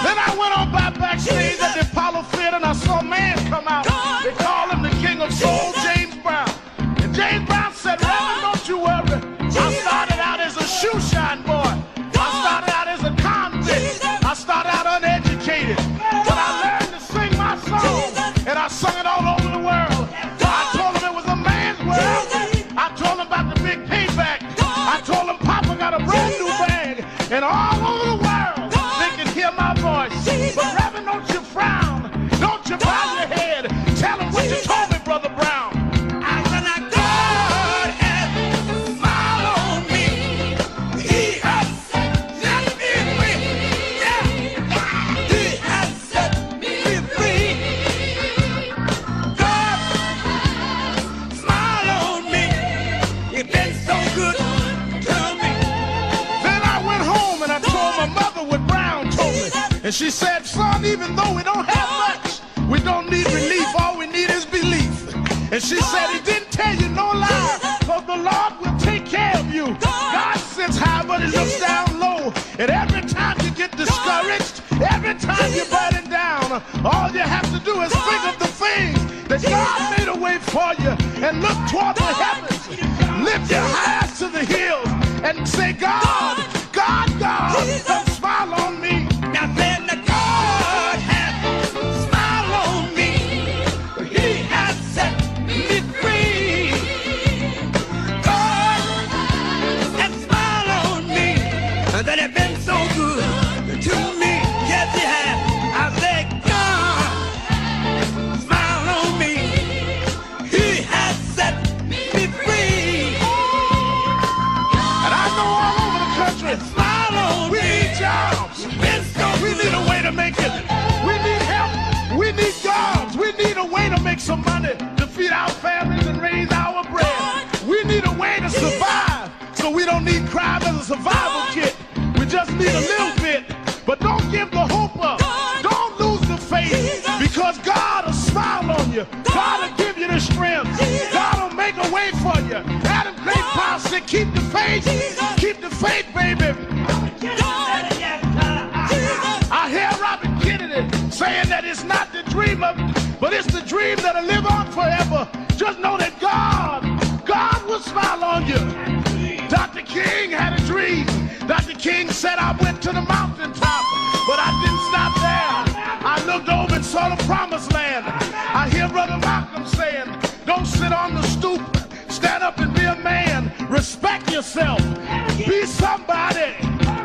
Then I went on by backstage at the Apollo Theater and I saw a man come out. They call him the King of Soul, James Brown. And James Brown said, Reverend, don't you worry. I started out as a shoe shine boy. I started out as a convict. I started out uneducated. But I learned to sing my song. And I sung it all over the world. I told him it was a man's world. I told him about the big payback. I told him Papa got a brand new bag. And all over the world, they can hear my voice. But Reverend, don't you frown. Don't you bow your head. Tell him what you told me, Brother Brown. I said, now God has smiled on me. He has set me free. Yeah. He has set me free. God has smiled on me. He's been so good to me. Then I went home and I told my mother what Brown told me. And she said, son, even though we don't have much, we don't need relief. All we need is belief. And she said, he didn't tell you no lie, because the Lord will take care of you. God sits high, but he looks down low. And every time you get discouraged, every time you're burning down, all you have to do is think of the things that God made a way for you and look toward the heavens. Lift your eyes to the hills and say, God, God, God, don't smile on me. Now then, the God has smiled on me. He has set me free. God has smiled on me. And that has been so good to me. Yes, he has. I say, God smiled on me. He has set me free. And I know all over the country, smile on me. We need jobs. We need a way to make it. We need help. We need jobs. We need a way to make some money to feed our families and raise our bread. We need a way to survive, so we don't need crime as a survival kit. We just need a little bit. But don't give the hope up. Don't lose the faith, because God will smile on you. God will give you the strength. God will make a way for you. Adam Great Power said, keep the faith. Keep the faith, baby. I hear Robert Kennedy saying that it's not the dream of, but it's the dream that'll live on forever. Just know that God will smile on you. Dr. King had a dream. Dr. King said, I went to the mountaintop, but I didn't stop there. I looked over and saw the promised land. I hear Brother Malcolm saying, don't sit on the stoop. Stand up and be a man. Respect yourself. Be somebody.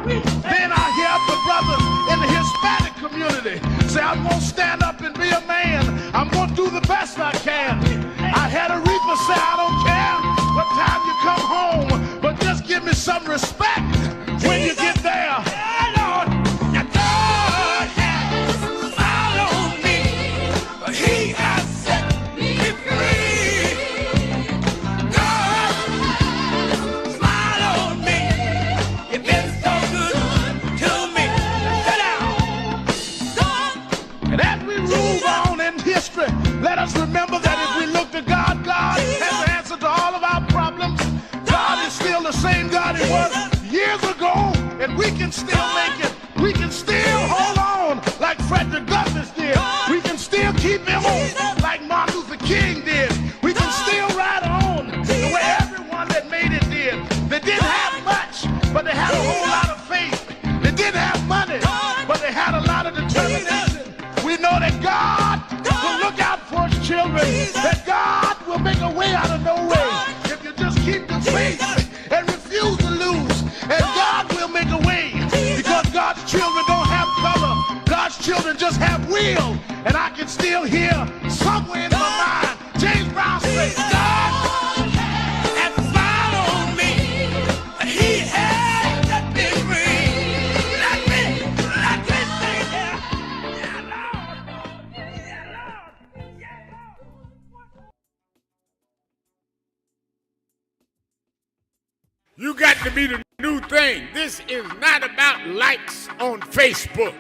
Then I hear the brothers in the Hispanic community say, I'm going to stand up and be a man. I'm going to do the best I can. I had a reaper say, I don't care what time you come home, but just give me some respect when you get there. Lord, now God has smiled on me. He has set me free. God has smiled on me. You've been so good to me. Sit down. And as we move on in history, let us remember that if we look to God, God has an answer to all of our problems. God is still the same God he was years ago, and we can still make it. We can still hold on like Frederick Douglass did. We can still keep him on like Martin Luther King did. We can still ride on the way everyone that made it did. They didn't have much, but they had a whole lot of faith. They didn't have money, but they had a lot of determination. We know that God will, and I can still hear somewhere in my mind James Brown say, God has smiled on me. He has let me free. Let me sing here. Yeah, Lord. Yeah, Lord. Yeah, Lord.
You got to be the new thing. This is not about likes on Facebook.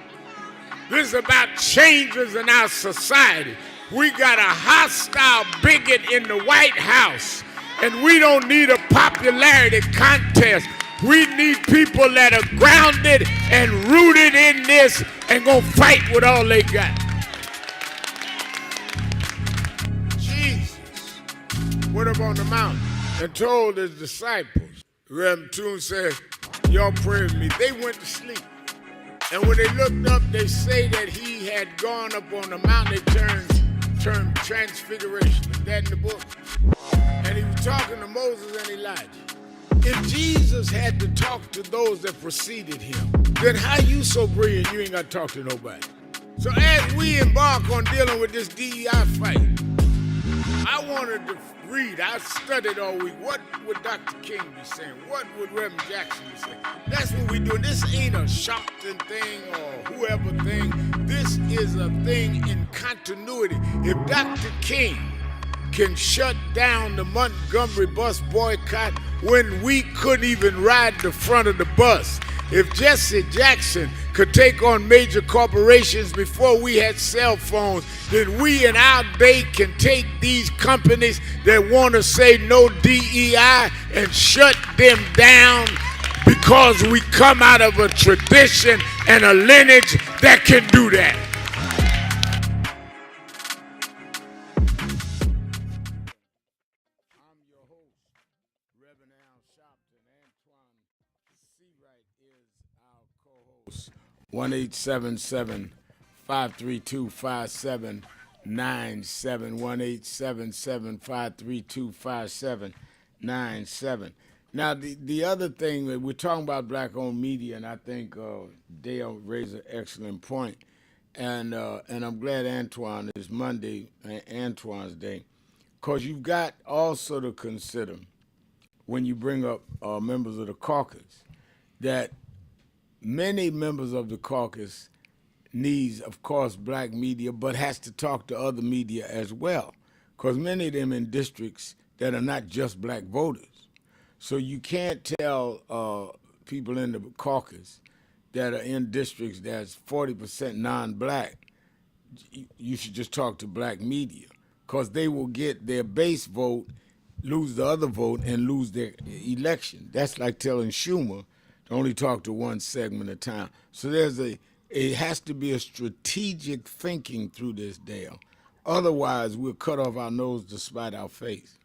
This is about changes in our society. We got a hostile bigot in the White House, and we don't need a popularity contest. We need people that are grounded and rooted in this and gonna fight with all they got. Jesus went up on the mountain and told his disciples. Reverend Toon said, y'all pray with me. They went to sleep. And when they looked up, they say that he had gone up on the mountain. They termed transfiguration. Is that in the book? And he was talking to Moses and Elijah. If Jesus had to talk to those that preceded him, then how you so brilliant you ain't got to talk to nobody? So as we embark on dealing with this DEI fight, I wanted to read, I studied all week, what would Dr. King be saying? What would Reverend Jackson be saying? That's what we're doing. This ain't a Sharpton thing or whoever thing. This is a thing in continuity. If Dr. King can shut down the Montgomery bus boycott when we couldn't even ride the front of the bus, if Jesse Jackson could take on major corporations before we had cell phones, then we in our day can take these companies that want to say no DEI and shut them down because we come out of a tradition and a lineage that can do that. I'm your host, Reverend Al Sharpton. Antoine Seawright is our co-host. 1-877-532-5797. 1-877-532-5797. Now, the other thing that we're talking about black-owned media, and I think Dale raised an excellent point, and I'm glad Antoine is Monday, Antoine's Day, because you've got also to consider when you bring up members of the caucus that many members of the caucus needs, of course, black media, but has to talk to other media as well, because many of them in districts that are not just black voters. So you can't tell people in the caucus that are in districts that's 40% non-black, you should just talk to black media, because they will get their base vote, lose the other vote, and lose their election. That's like telling Schumer to only talk to one segment at a time. So it has to be a strategic thinking through this, Dale. Otherwise, we'll cut off our nose to spite our face.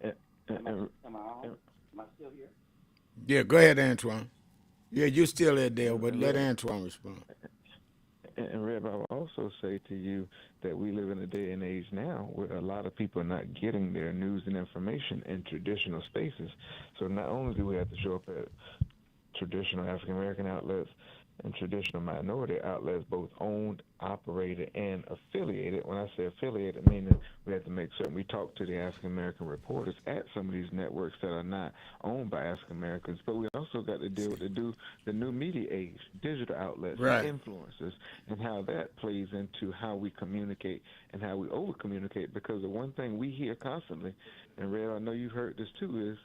Okay. Am I on? Am I still here?
Yeah, go ahead, Antoine. Yeah, you're still there, Dale, but let Antoine respond.
And Reb, I will also say to you that we live in a day and age now where a lot of people are not getting their news and information in traditional spaces. So not only do we have to show up at traditional African American outlets and traditional minority outlets, both owned, operated, and affiliated. When I say affiliated, meaning we have to make certain we talk to the African American reporters at some of these networks that are not owned by African Americans. But we also got to deal with the new media age, digital outlets,
right,
and influencers, and how that plays into how we communicate and how we over communicate. Because the one thing we hear constantly, and Red, I know you've heard this too, is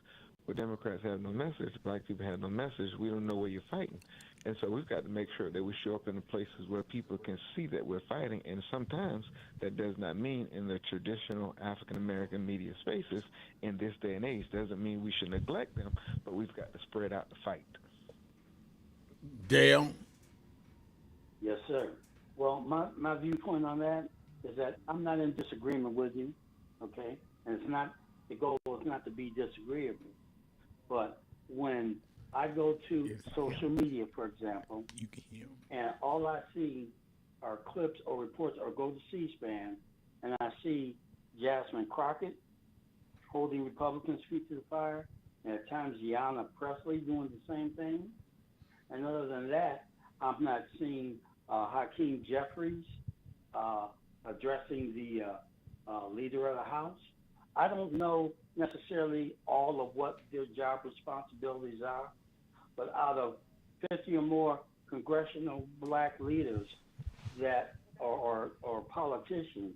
well, Democrats have no message, black people have no message, we don't know where you're fighting. And so we've got to make sure that we show up in the places where people can see that we're fighting, and sometimes that does not mean in the traditional African-American media spaces in this day and age. Doesn't mean we should neglect them, but we've got to spread out the fight.
Dale?
Yes, sir. Well, my viewpoint on that is that I'm not in disagreement with you, okay? And the goal is not to be disagreeable. But when I go to social media, for example, and all I see are clips or reports, or go to C-SPAN, and I see Jasmine Crockett holding Republicans' feet to the fire, and at times Ayanna Pressley doing the same thing. And other than that, I'm not seeing Hakeem Jeffries addressing the leader of the House. I don't know necessarily all of what their job responsibilities are, but out of 50 or more congressional black leaders that or politicians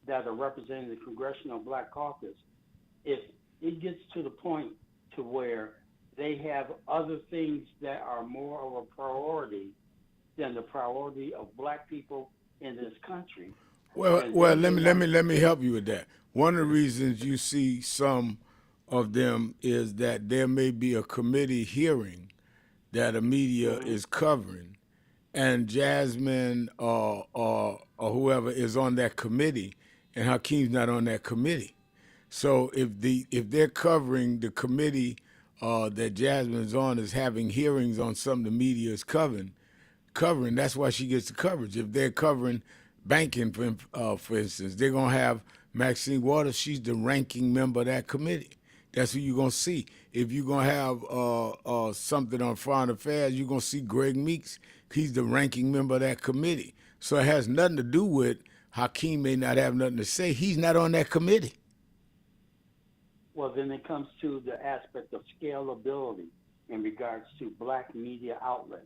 that are representing the Congressional Black Caucus, if it gets to the point to where they have other things that are more of a priority than the priority of black people in this country.
Well, let me help you with that. One of the reasons you see some of them is that there may be a committee hearing that the media is covering, and Jasmine or whoever is on that committee, and Hakeem's not on that committee. So if they're covering the committee that Jasmine's on is having hearings on something the media is covering, that's why she gets the coverage. If they're covering banking, for instance, they're gonna have Maxine Waters. She's the ranking member of that committee. That's who you're gonna see. If you're gonna have something on foreign affairs, you're gonna see Greg Meeks. He's the ranking member of that committee. So it has nothing to do with Hakeem may not have nothing to say. He's not on that committee.
Well, then it comes to the aspect of scalability in regards to black media outlets.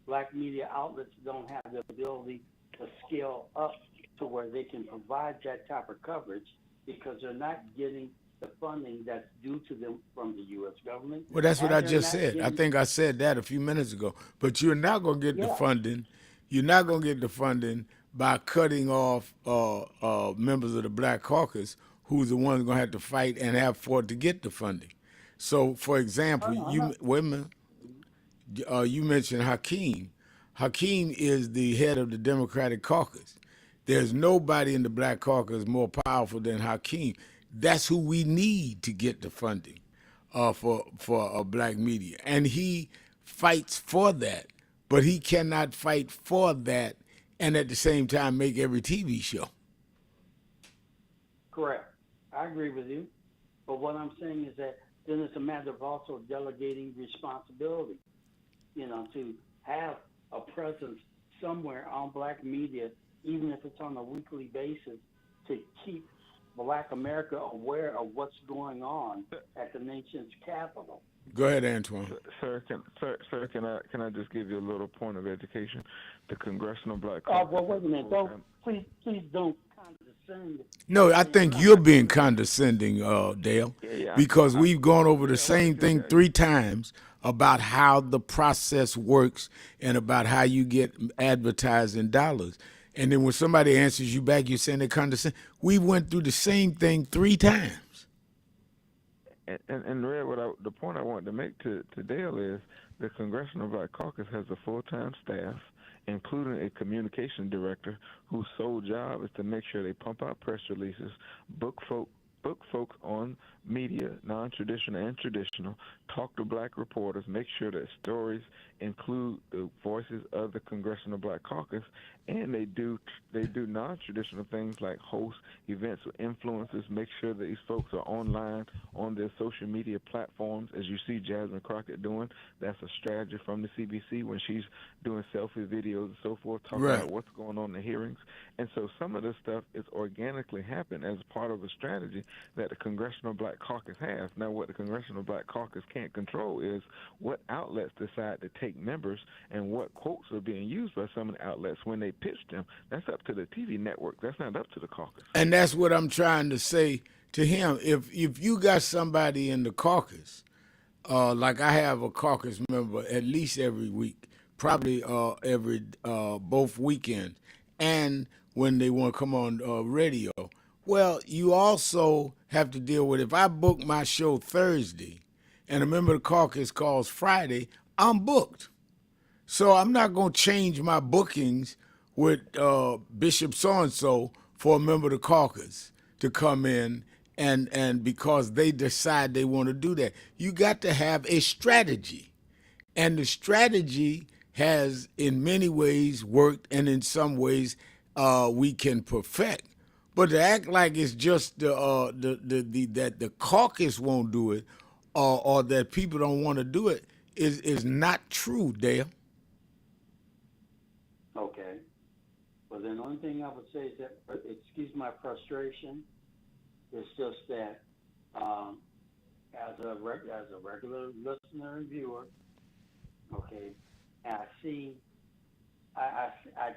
Black media outlets don't have the ability to scale up to where they can provide that type of coverage because they're not getting the funding that's due to them from the U.S. government.
Well, that's what I just said. I think I said that a few minutes ago. But you're not going to get the funding. You're not going to get the funding by cutting off members of the Black Caucus, who's the ones going to have to fight and have fought to get the funding. So, for example, wait a minute. You mentioned Hakeem. Hakeem is the head of the Democratic Caucus. There's nobody in the Black Caucus more powerful than Hakeem. That's who we need to get the funding for black media. And he fights for that, but he cannot fight for that and at the same time make every TV show.
Correct. I agree with you. But what I'm saying is that then it's a matter of also delegating responsibility, to have a presence somewhere on black media, even if it's on a weekly basis, to keep black America aware of what's going on at the nation's capital.
Go ahead, Antoine.
Sir, can I just give you a little point of education? The Congressional Black Caucus.
Oh, well, wait a minute. Please don't condescend.
No, I think you're being condescending, Dale, because we've gone over the same thing 3 times about how the process works and about how you get advertising dollars. And then when somebody answers you back, you're saying they condescend. We went through the same thing 3 times.
And Red, the point I wanted to make to Dale is the Congressional Black Caucus has a full-time staff, including a communication director whose sole job is to make sure they pump out press releases, book folks on media, non-traditional and traditional, talk to black reporters, make sure that stories include the voices of the Congressional Black Caucus, and they do non-traditional things like host events with influencers, make sure that these folks are online on their social media platforms, as you see Jasmine Crockett doing. That's a strategy from the CBC when she's doing selfie videos and so forth, talking about what's going on in the hearings. And so some of this stuff is organically happening as part of a strategy that the Congressional Black Caucus has. Now, what the Congressional Black Caucus can't control is what outlets decide to take members and what quotes are being used by some of the outlets when they pitch them. That's up to the TV network. That's not up to the caucus.
And that's what I'm trying to say to him. If you got somebody in the caucus, like I have a caucus member at least every week, probably every both weekends, and when they want to come on radio. Well, you also have to deal with, if I book my show Thursday and a member of the caucus calls Friday, I'm booked. So I'm not going to change my bookings with Bishop so-and-so for a member of the caucus to come in and because they decide they want to do that. You got to have a strategy. And the strategy has in many ways worked, and in some ways we can perfect. But to act like it's just that the caucus won't do it or that people don't want to do it is not true, Dale.
then the only thing I would say is that, excuse my frustration, it's just that as a regular listener and viewer, okay, I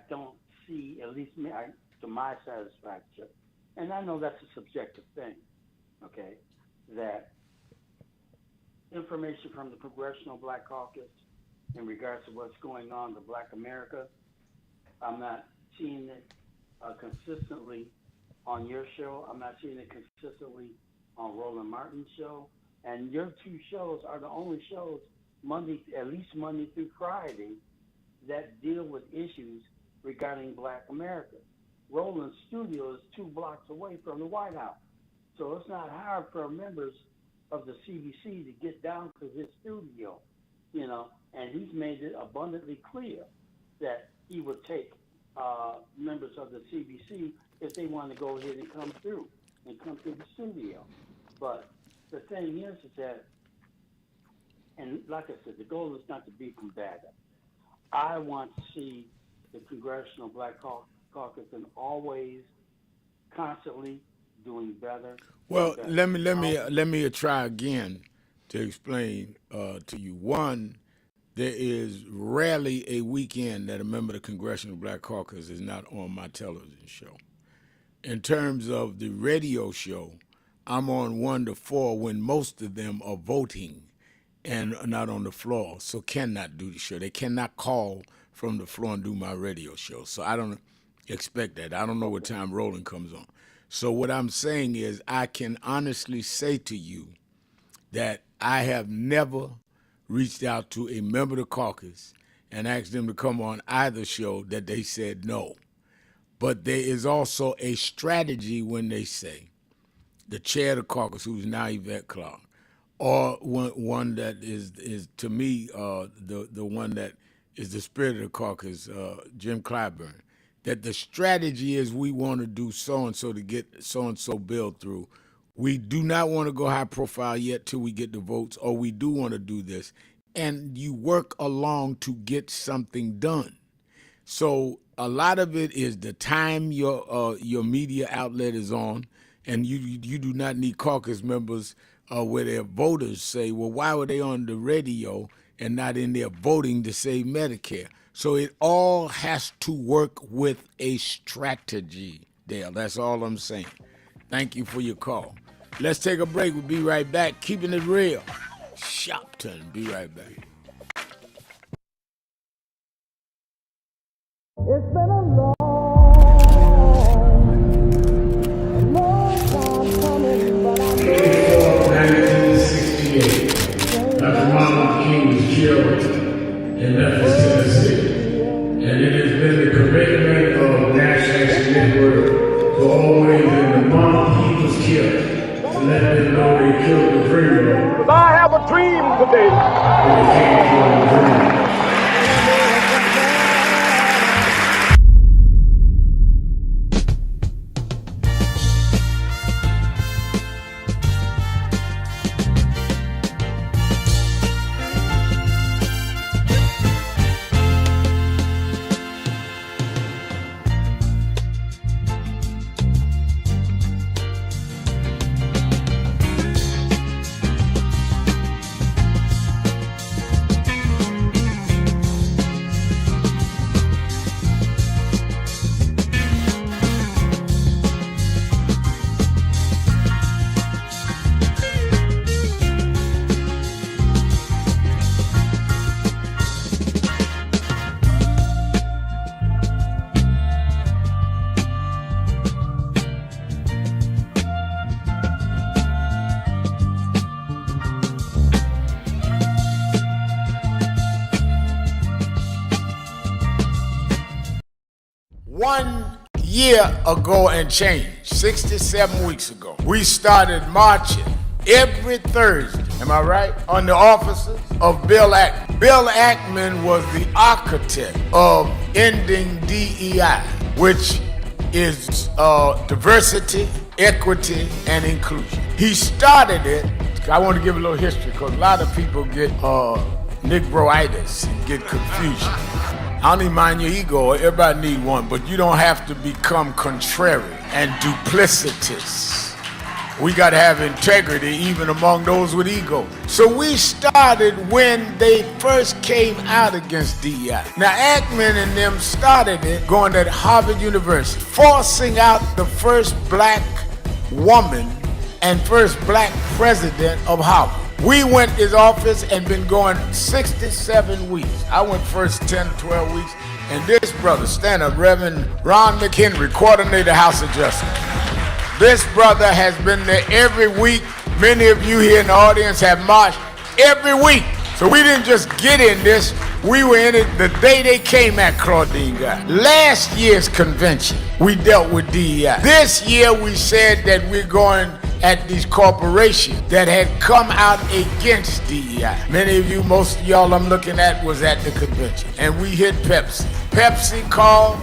don't see, at least to my satisfaction, and I know that's a subjective thing, okay, that information from the Congressional Black Caucus in regards to what's going on to Black America, I'm not seeing it consistently on your show. I'm not seeing it consistently on Roland Martin's show. And your two shows are the only shows at least Monday through Friday, that deal with issues regarding Black America. Roland's studio is 2 blocks away from the White House. So it's not hard for members of the CBC to get down to his studio, and he's made it abundantly clear that he would take members of the CBC if they want to go ahead and come through the studio. But the thing is that, and like I said, the goal is not to be combative. I want to see the Congressional Black Caucus and always, constantly doing better.
Well, let me try again to explain to you. One, there is rarely a weekend that a member of the Congressional Black Caucus is not on my television show. In terms of the radio show, I'm on 1 to 4 when most of them are voting and not on the floor, so cannot do the show. They cannot call from the floor and do my radio show. So I don't expect that. I don't know what time Roland comes on. So what I'm saying is I can honestly say to you that I have never reached out to a member of the caucus and asked them to come on either show that they said no. But there is also a strategy when they say the chair of the caucus, who's now Yvette Clark, or one that is to me the one that is the spirit of the caucus, Jim Clyburn, that the strategy is we want to do so-and-so to get so-and-so bill through. We do not want to go high profile yet till we get the votes, or we do want to do this. And you work along to get something done. So a lot of it is the time your media outlet is on, and you do not need caucus members where their voters say, well, why were they on the radio and not in there voting to save Medicare? So it all has to work with a strategy, Dale. That's all I'm saying. Thank you for your call. Let's take a break. We'll be right back. Keeping it real. Sharpton. Be right back.
It's been a long time coming, but I'm
1968. Dr. Martin King was killed in Memphis, Tennessee. And it has been the commitment of National Action Network to always, in the month he was killed, to let them know they killed the dreamer.
I have a dream today.
When they came from the dream. Ago and change, 67 weeks ago, we started marching every Thursday, am I right, on the offices of Bill Ackman. Bill Ackman was the architect of ending DEI, which is diversity, equity, and inclusion. He started it. I want to give a little history because a lot of people get Negro-itis and get confusion. I don't even mind your ego. Everybody need one, but you don't have to become contrary and duplicitous. We got to have integrity even among those with ego. So we started when they first came out against DEI. Now Ackman and them started it going to Harvard University, forcing out the first black woman and first black president of Harvard. We went to his office and been going 67 weeks. I went first 10 or 12 weeks. And this brother, stand up, Reverend Ron McHenry, coordinator House of Justice. This brother has been there every week. Many of you here in the audience have marched every week. So we didn't just get in this. We were in it the day they came at Claudine got. Last year's convention, we dealt with DEI. This year we said that we're going at these corporations that had come out against DEI. Many of you, most of y'all I'm looking at was at the convention. And we hit Pepsi. Pepsi called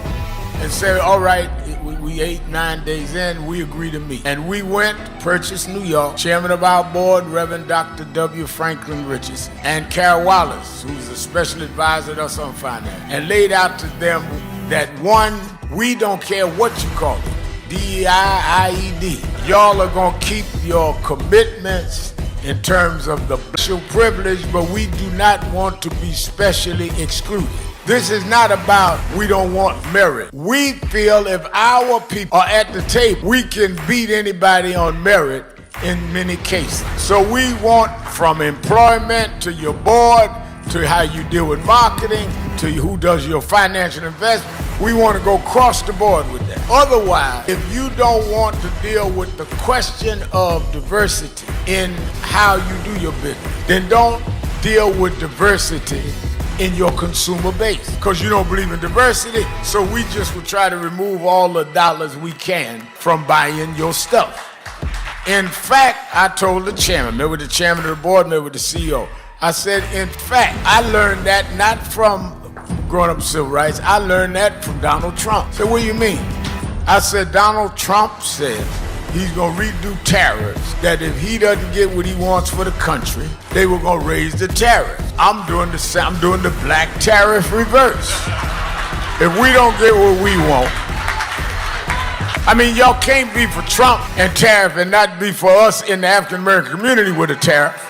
and said, all right, we 8-9 days in, we agree to meet. And we went, purchased New York, chairman of our board, Reverend Dr. W. Franklin Richardson, and Carol Wallace, who's a special advisor to us on finance, and laid out to them that one, we don't care what you call it, DEI, IED. Y'all are gonna keep your commitments in terms of the special privilege, but we do not want to be specially excluded. This is not about we don't want merit. We feel if our people are at the table, we can beat anybody on merit in many cases. So we want from employment to your board, to how you deal with marketing, to who does your financial investment. We want to go across the board with that. Otherwise, if you don't want to deal with the question of diversity in how you do your business, then don't deal with diversity in your consumer base, because you don't believe in diversity. So we just will try to remove all the dollars we can from buying your stuff. In fact, I told the chairman, met with the chairman of the board, met with the CEO. I said, in fact, I learned that not from growing up civil rights, I learned that from Donald Trump. I said, what do you mean? I said, Donald Trump said he's gonna redo tariffs, that if he doesn't get what he wants for the country, they were gonna raise the tariffs. I'm doing the black tariff reverse. If we don't get what we want, I mean, y'all can't be for Trump and tariff and not be for us in the African American community with a tariff.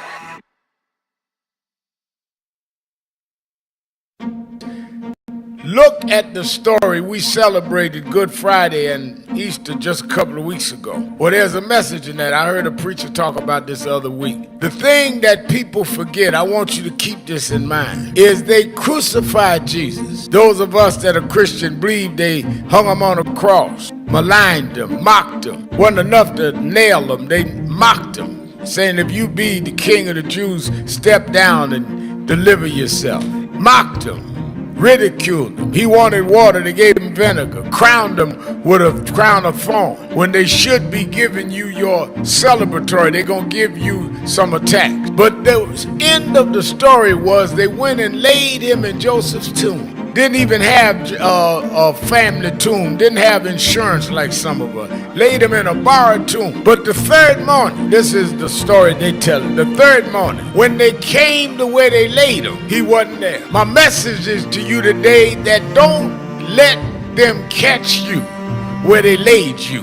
Look at the story. We celebrated Good Friday and Easter just a couple of weeks ago. Well, there's a message in that. I heard a preacher talk about this the other week. The thing that people forget, I want you to keep this in mind, is they crucified Jesus. Those of us that are Christian believe they hung him on a cross, maligned him, mocked him. Wasn't enough to nail him. They mocked him, saying if you be the king of the Jews, step down and deliver yourself. Mocked him. Ridiculed him. He wanted water, they gave him vinegar. Crowned him with a crown of thorns. When they should be giving you your celebratory, they're going to give you some attacks. But the end of the story was they went and laid him in Joseph's tomb. Didn't even have a family tomb. Didn't have insurance like some of us. Laid him in a borrowed tomb. But the third morning, this is the story they tell it. The third morning, when they came to where they laid him, he wasn't there. My message is to you today that don't let them catch you where they laid you.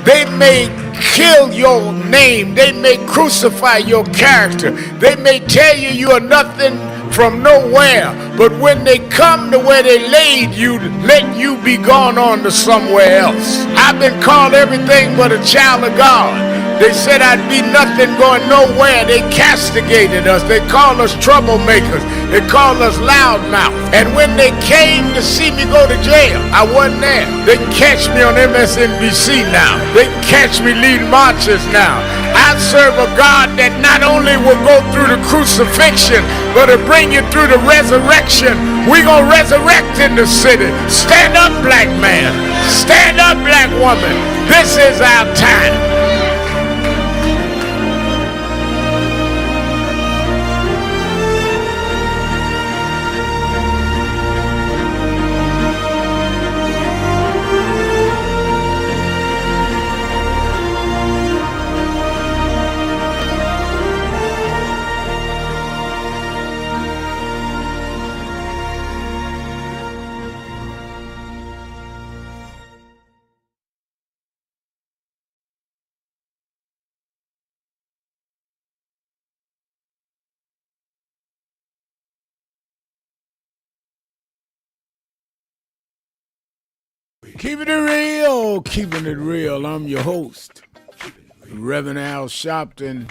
They may kill your name. They may crucify your character. They may tell you you are nothing from nowhere, but when they come to where they laid you, let you be gone on to somewhere else. I've been called everything but a child of God. They said I'd be nothing going nowhere. They castigated us. They called us troublemakers. They called us loudmouth. And when they came to see me go to jail, I wasn't there. They can catch me on MSNBC now. They can catch me leading marches now. I serve a God that not only will go through the crucifixion, but to bring you through the resurrection. We're going to resurrect in the city. Stand up, black man. Stand up, black woman. This is our time. Keeping it real, keeping it real. I'm your host, Reverend Al Sharpton.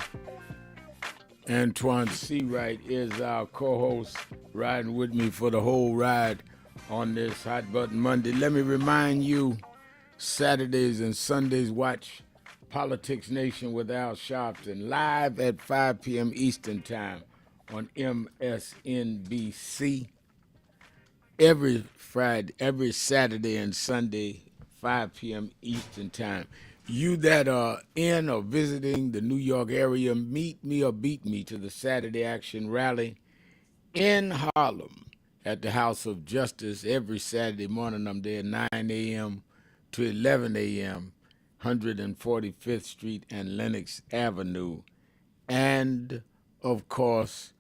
Antoine Seawright is our co-host, riding with me for the whole ride on this Hot Button Monday. Let me remind you, Saturdays and Sundays, watch Politics Nation with Al Sharpton live at 5 p.m. Eastern Time on MSNBC. Every Saturday and Sunday, 5 p.m. Eastern Time. You that are in or visiting the New York area, meet me or beat me to the Saturday Action Rally in Harlem at the House of Justice every Saturday morning. I'm there 9 a.m. to 11 a.m., 145th Street and Lenox Avenue. And, of course,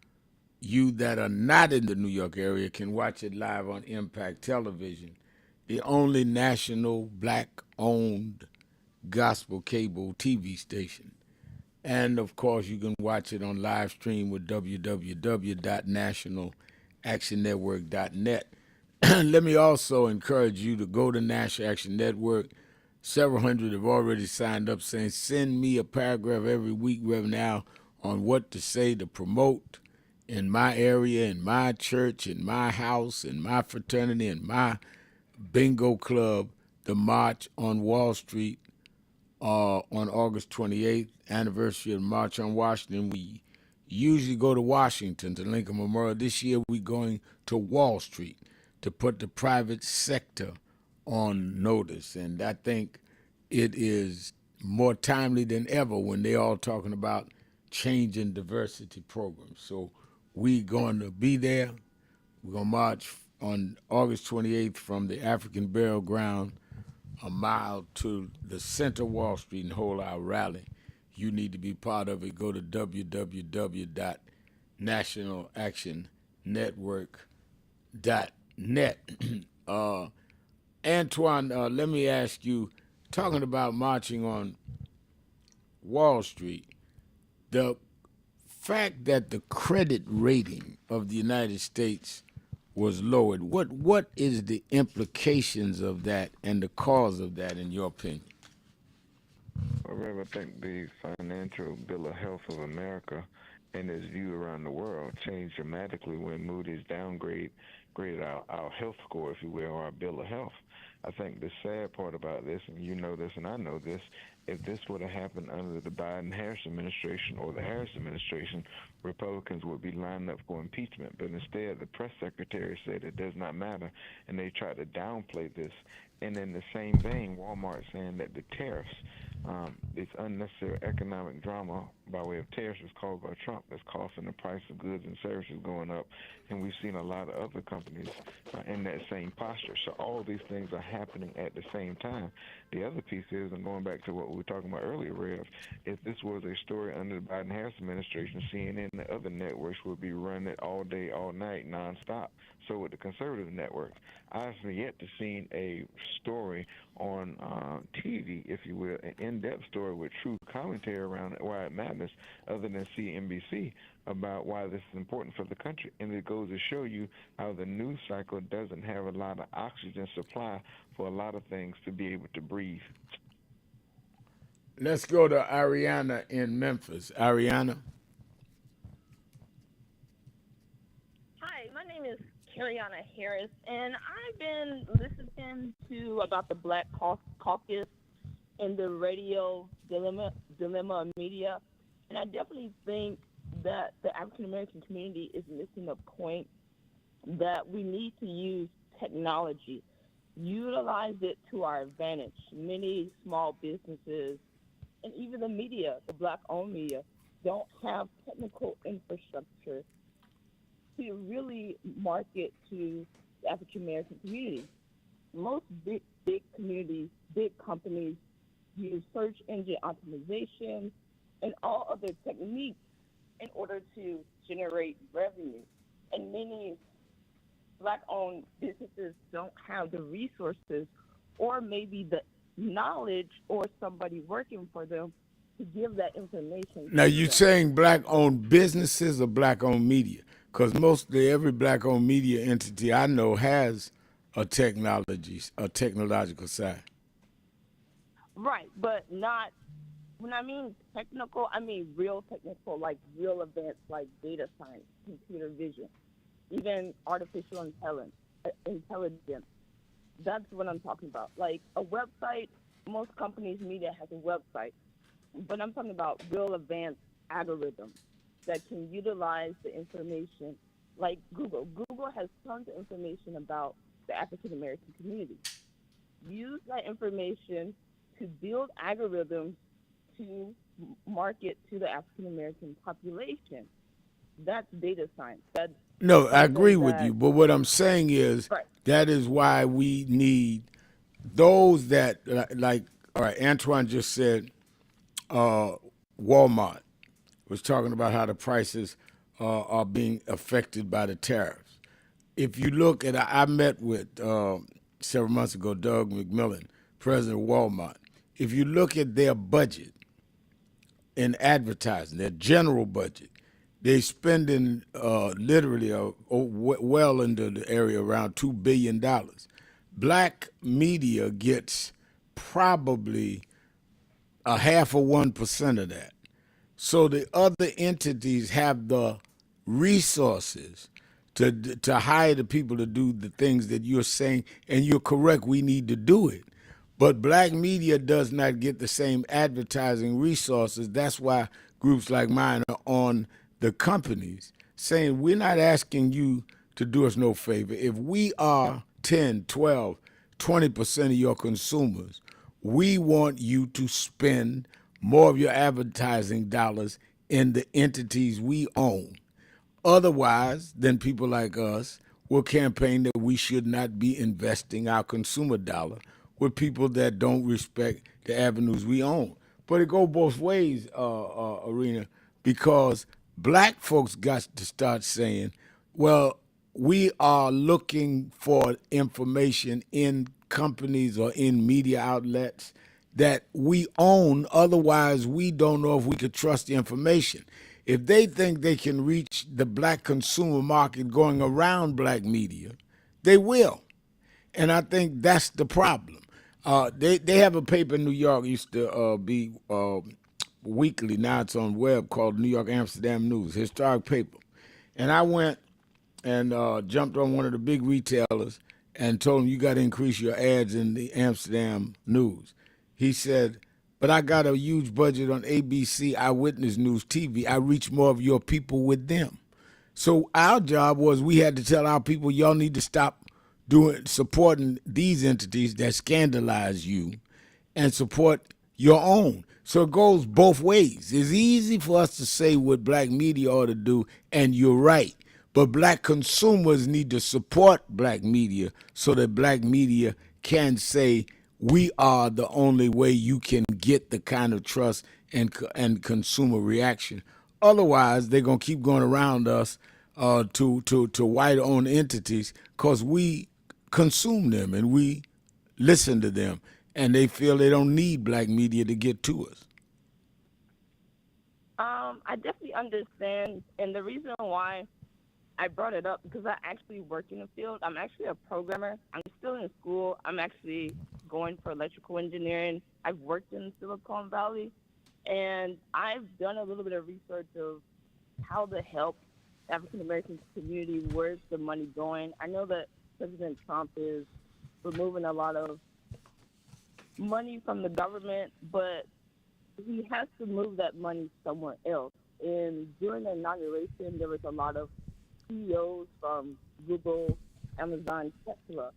you that are not in the New York area can watch it live on Impact Television, the only national black-owned gospel cable TV station. And, of course, you can watch it on live stream with www.nationalactionnetwork.net. Let me also encourage you to go to National Action Network. Several hundred have already signed up saying, send me a paragraph every week, Reverend Al, on what to say to promote in my area, in my church, in my house, in my fraternity, in my bingo club, the March on Wall Street on August 28th, anniversary of the March on Washington. We usually go to Washington to Lincoln Memorial. This year we're going to Wall Street to put the private sector on notice. And I think it is more timely than ever when they're all talking about changing diversity programs. So we're going to be there. We're going to march on August 28th from the African Burial Ground a mile to the center of Wall Street and hold our rally. You need to be part of it. Go to www.nationalactionnetwork.net. Antoine, let me ask you, talking about marching on Wall Street, the fact that the credit rating of the United States was lowered, what is the implications of that and the cause of that, in your opinion?
Well, Rev, I think the financial bill of health of America and its view around the world changed dramatically when Moody's graded our health score, if you will, or our bill of health. I think the sad part about this, and you know this and I know this, if this would have happened under the Biden-Harris administration or the Harris administration, Republicans would be lining up for impeachment. But instead, the press secretary said it does not matter, and they tried to downplay this. And in the same vein, Walmart saying that the tariffs, it's unnecessary economic drama by way of tariffs is caused by Trump that's causing the price of goods and services going up. And we've seen a lot of other companies in that same posture. So all these things are happening at the same time. The other piece is, and going back to what we were talking about earlier, Rev, if this was a story under the Biden-Harris administration, CNN and the other networks would be running it all day, all night, nonstop. So with the conservative networks, I haven't yet to see a story on TV, if you will, an in-depth story with true commentary around why it matters, other than CNBC, about why this is important for the country. And it goes to show you how the news cycle doesn't have a lot of oxygen supply for a lot of things to be able to breathe.
Let's go to Ariana in Memphis. Ariana.
Hi, my name is Ariana Harris, and I've been listening to about the Black Caucus and the radio dilemma of media, and I definitely think that the African American community is missing the point that we need to use technology, utilize it to our advantage. Many small businesses and even the media, the Black-owned media, don't have technical infrastructure to really market to the African American community. Most big communities, big companies use search engine optimization and all other techniques in order to generate revenue. And many Black-owned businesses don't have the resources or maybe the knowledge or somebody working for them to give that information.
Now, you saying Black-owned businesses or Black-owned media? Because mostly every Black-owned media entity I know has a technological side.
Right, but not when I mean technical, I mean real technical, like real advanced, like data science, computer vision, even artificial intelligence. That's what I'm talking about. Like a website, most companies' media has a website, but I'm talking about real advanced algorithms that can utilize the information, like Google. Google has tons of information about the African American community. Use that information to build algorithms to market to the African American population. That's data science. That's
No, I
something
agree with
that,
you, but what I'm saying is
right.
that is why we need those that like. All right, Antoine just said Walmart was talking about how the prices are being affected by the tariffs. If you look at, I met with several months ago Doug McMillan, president of Walmart. If you look at their budget in advertising, their general budget, they spending literally well into the area around $2 billion. Black media gets probably a half of 1% of that. So the other entities have the resources to hire the people to do the things that you're saying, and you're correct, we need to do it. But black media does not get the same advertising resources. That's why groups like mine are on the companies saying, we're not asking you to do us no favor. If we are 10, 12, 20% of your consumers, we want you to spend more of your advertising dollars in the entities we own. Otherwise, then people like us will campaign that we should not be investing our consumer dollar with people that don't respect the avenues we own. But it goes both ways, Arena, because black folks got to start saying, well, we are looking for information in companies or in media outlets that we own. Otherwise, we don't know if we could trust the information. If they think they can reach the black consumer market going around black media, they will. And I think that's the problem. They have a paper in New York, used to be weekly, now it's on web, called New York Amsterdam News, historic paper. And I went and jumped on one of the big retailers and told him, you got to increase your ads in the Amsterdam News. He said, but I got a huge budget on ABC Eyewitness News TV. I reach more of your people with them. So our job was we had to tell our people, y'all need to stop supporting these entities that scandalize you and support your own. So it goes both ways. It's easy for us to say what black media ought to do, and you're right. But black consumers need to support black media so that black media can say, we are the only way you can get the kind of trust and consumer reaction. Otherwise, they're going to keep going around us to white-owned entities because we consume them and we listen to them, and they feel they don't need black media to get to us.
I definitely understand, and the reason why I brought it up because I actually work in the field. I'm actually a programmer. I'm still in school. I'm actually going for electrical engineering. I've worked in Silicon Valley, and I've done a little bit of research of how to help African American community. Where's the money going? I know that President Trump is removing a lot of money from the government, but he has to move that money somewhere else. And during the inauguration, there was a lot of CEOs from Google, Amazon, Tesla,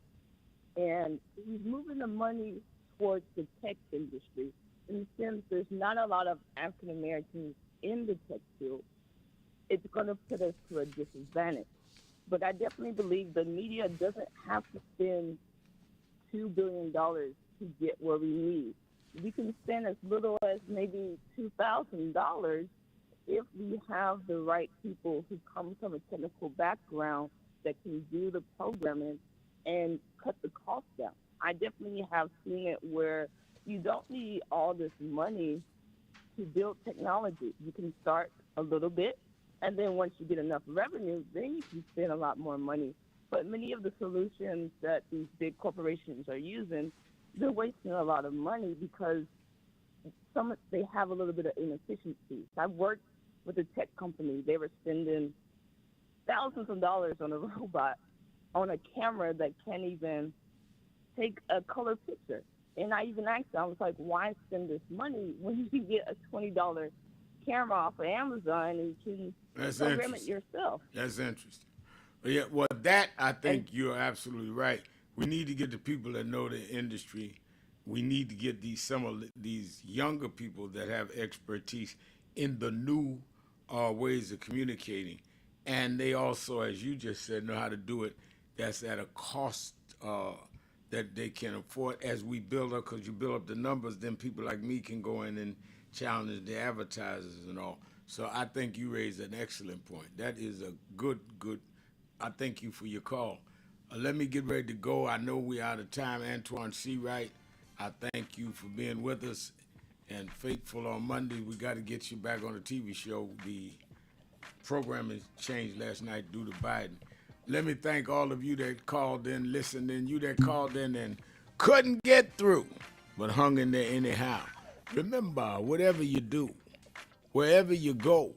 and he's moving the money towards the tech industry. In the sense, there's not a lot of African Americans in the tech field. It's going to put us to a disadvantage. But I definitely believe the media doesn't have to spend $2 billion to get where we need. We can spend as little as maybe $2,000 if we have the right people who come from a technical background that can do the programming and cut the cost down. I definitely have seen it where you don't need all this money to build technology. You can start a little bit, and then once you get enough revenue, then you can spend a lot more money But many of the solutions that these big corporations are using, they're wasting a lot of money because they have a little bit of inefficiency. I've worked with a tech company. They were spending thousands of dollars on a robot, on a camera that can't even take a color picture. And I even asked them, I was like, why spend this money when you can get a $20 camera off of Amazon and you can program it yourself?
That's interesting. Yeah, well, that I think you're absolutely right. We need to get the people that know the industry. We need to get some of these younger people that have expertise in the new ways of communicating, and they also, as you just said, know how to do it. That's at a cost that they can afford. As we build up, because you build up the numbers, then people like me can go in and challenge the advertisers and all. So I think you raised an excellent point. That is a good. I thank you for your call. Let me get ready to go. I know we're out of time. Antoine Seawright, I thank you for being with us. And Faithful on Monday, we got to get you back on the TV show. The program has changed last night due to Biden. Let me thank all of you that called in, listened in, you that called in and couldn't get through, but hung in there anyhow. Remember, whatever you do, wherever you go,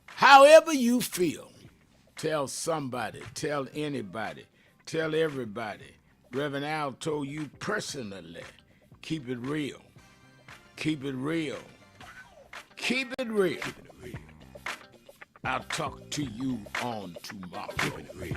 however you feel, tell somebody, tell anybody, tell everybody. Reverend Al told you personally, keep it real. Keep it real. Keep it real. Keep it real. I'll talk to you on tomorrow. Keep it real.